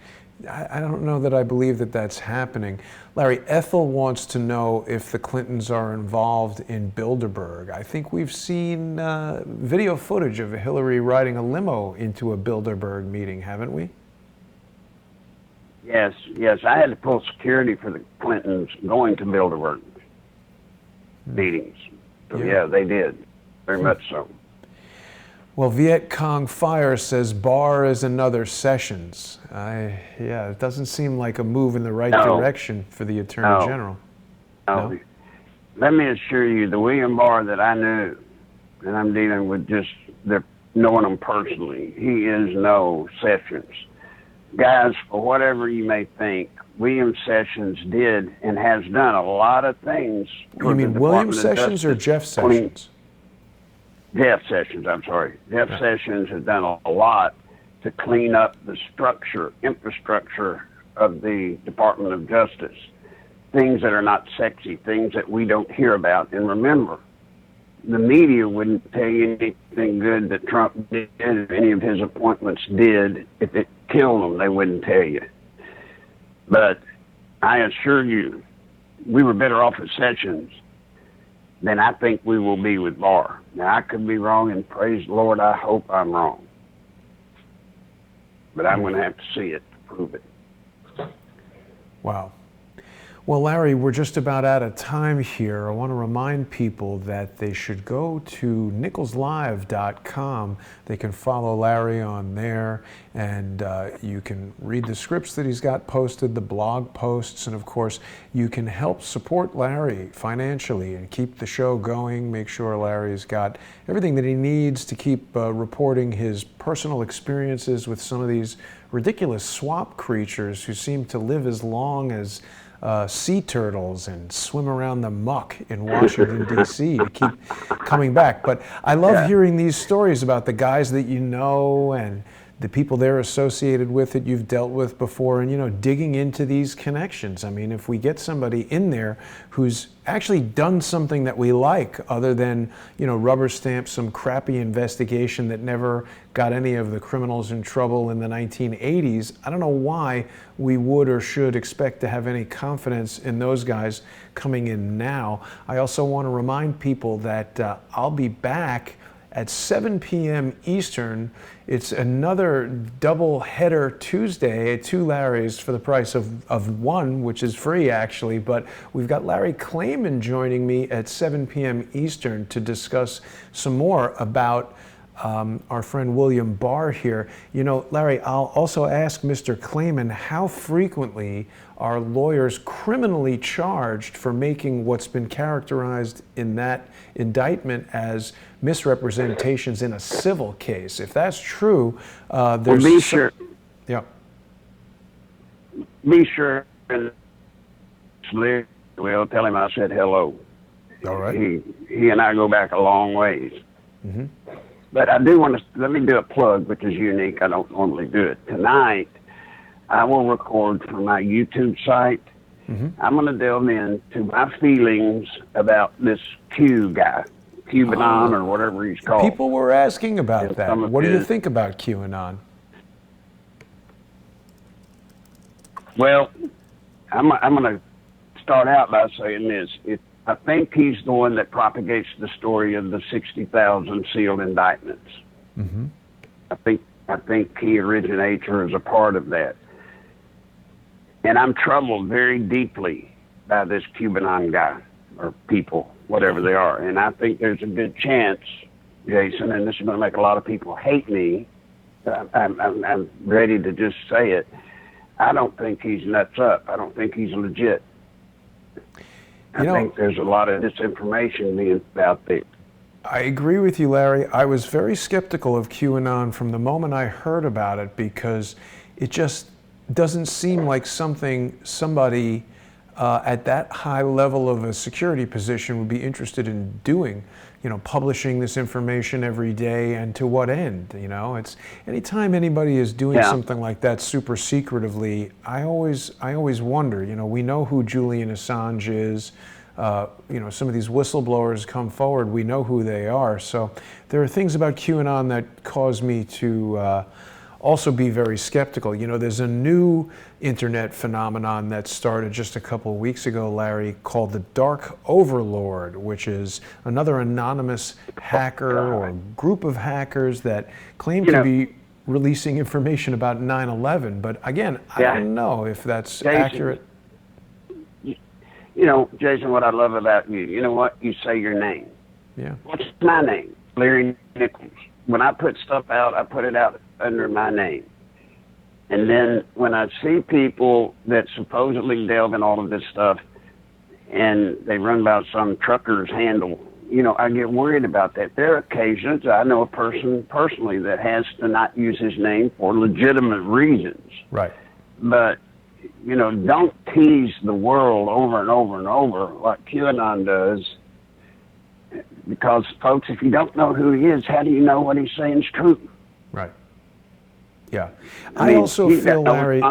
I don't know that I believe that that's happening. Larry, Ethel wants to know if the Clintons are involved in Bilderberg. I think we've seen video footage of Hillary riding a limo into a Bilderberg meeting, haven't we? Yes. I had to pull security for the Clintons going to Bilderberg meetings. So, yeah, they did. Very much so. Well, Viet Cong Fire says Barr is another Sessions. It doesn't seem like a move in the right direction for the Attorney General. No. Let me assure you, the William Barr that I knew, and I'm dealing with knowing him personally, he is no Sessions. Guys, for whatever you may think, William Sessions did and has done a lot of things. You mean William Sessions or Jeff Sessions? Jeff Sessions, I'm sorry. Jeff Sessions has done a lot to clean up the infrastructure of the Department of Justice. Things that are not sexy, things that we don't hear about. And remember, the media wouldn't tell you anything good that Trump did, if any of his appointments did. If it killed them, they wouldn't tell you. But I assure you, we were better off with Sessions than I think we will be with Barr. Now, I could be wrong, and praise the Lord, I hope I'm wrong. But I'm going to have to see it to prove it. Wow. Well, Larry, we're just about out of time here. I want to remind people that they should go to nicholslive.com. They can follow Larry on there, and you can read the scripts that he's got posted, the blog posts, and of course, you can help support Larry financially and keep the show going, make sure Larry's got everything that he needs to keep reporting his personal experiences with some of these ridiculous swamp creatures who seem to live as long as sea turtles and swim around the muck in Washington, D.C. to keep coming back. But I love hearing these stories about the guys that you know and the people they're associated with that you've dealt with before, and digging into these connections. I mean, if we get somebody in there who's actually done something that we like, other than rubber stamp some crappy investigation that never got any of the criminals in trouble in the 1980s, I don't know why we would or should expect to have any confidence in those guys coming in now. I also want to remind people that I'll be back at 7 p.m. Eastern. It's another double header Tuesday, 2 Larrys for the price of one, which is free actually, but we've got Larry Klayman joining me at 7 p.m. Eastern to discuss some more about our friend William Barr here. Larry, I'll also ask Mr. Klayman, how frequently are lawyers criminally charged for making what's been characterized in that indictment as misrepresentations in a civil case? If that's true, there's... Well, be sure. Yeah. Be sure. Well, tell him I said hello. All right. He and I go back a long ways. Mm-hmm. But I do want to, let me do a plug, which is unique. I don't normally do it. Tonight, I will record for my YouTube site. Mm-hmm. I'm going to delve into my feelings about this Q guy, QAnon or whatever he's called. People were asking about that. What do you think about QAnon? Well, I'm going to start out by saying this. I think he's the one that propagates the story of the 60,000 sealed indictments. Mm-hmm. I think he originates or is a part of that. And I'm troubled very deeply by this QAnon guy or people, whatever they are. And I think there's a good chance Jason, and this is going to make a lot of people hate me. I'm ready to just say it. I don't think he's nuts up. I don't think he's legit. I think there's a lot of disinformation being out there. I agree with you, Larry. I was very skeptical of QAnon from the moment I heard about it, because it just doesn't seem like something somebody at that high level of a security position would be interested in doing. Publishing this information every day, and to what end? It's anytime anybody is doing something like that super secretively, I always wonder. We know who Julian Assange is. Some of these whistleblowers come forward. We know who they are. So there are things about QAnon that cause me to also be very skeptical. There's a new internet phenomenon that started just a couple of weeks ago, Larry, called the Dark Overlord, which is another anonymous hacker or group of hackers that claim to be releasing information about 9/11. But again, I don't know if that's accurate. Jason, what I love about you, you know what? You say your name. Yeah. What's my name? Larry Nichols. When I put stuff out, I put it out under my name. And then when I see people that supposedly delve in all of this stuff and they run about some trucker's handle, I get worried about that. There are occasions, I know a person personally that has to not use his name for legitimate reasons. Right. But, don't tease the world over and over and over like QAnon does. Because, folks, if you don't know who he is, how do you know what he's saying is true? Right. Yeah. I also feel, Larry,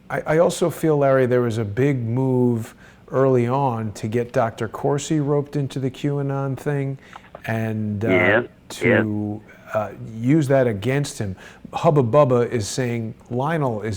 I also feel, Larry, there was a big move early on to get Dr. Corsi roped into the QAnon thing, and to use that against him. Hubba Bubba is saying Lionel is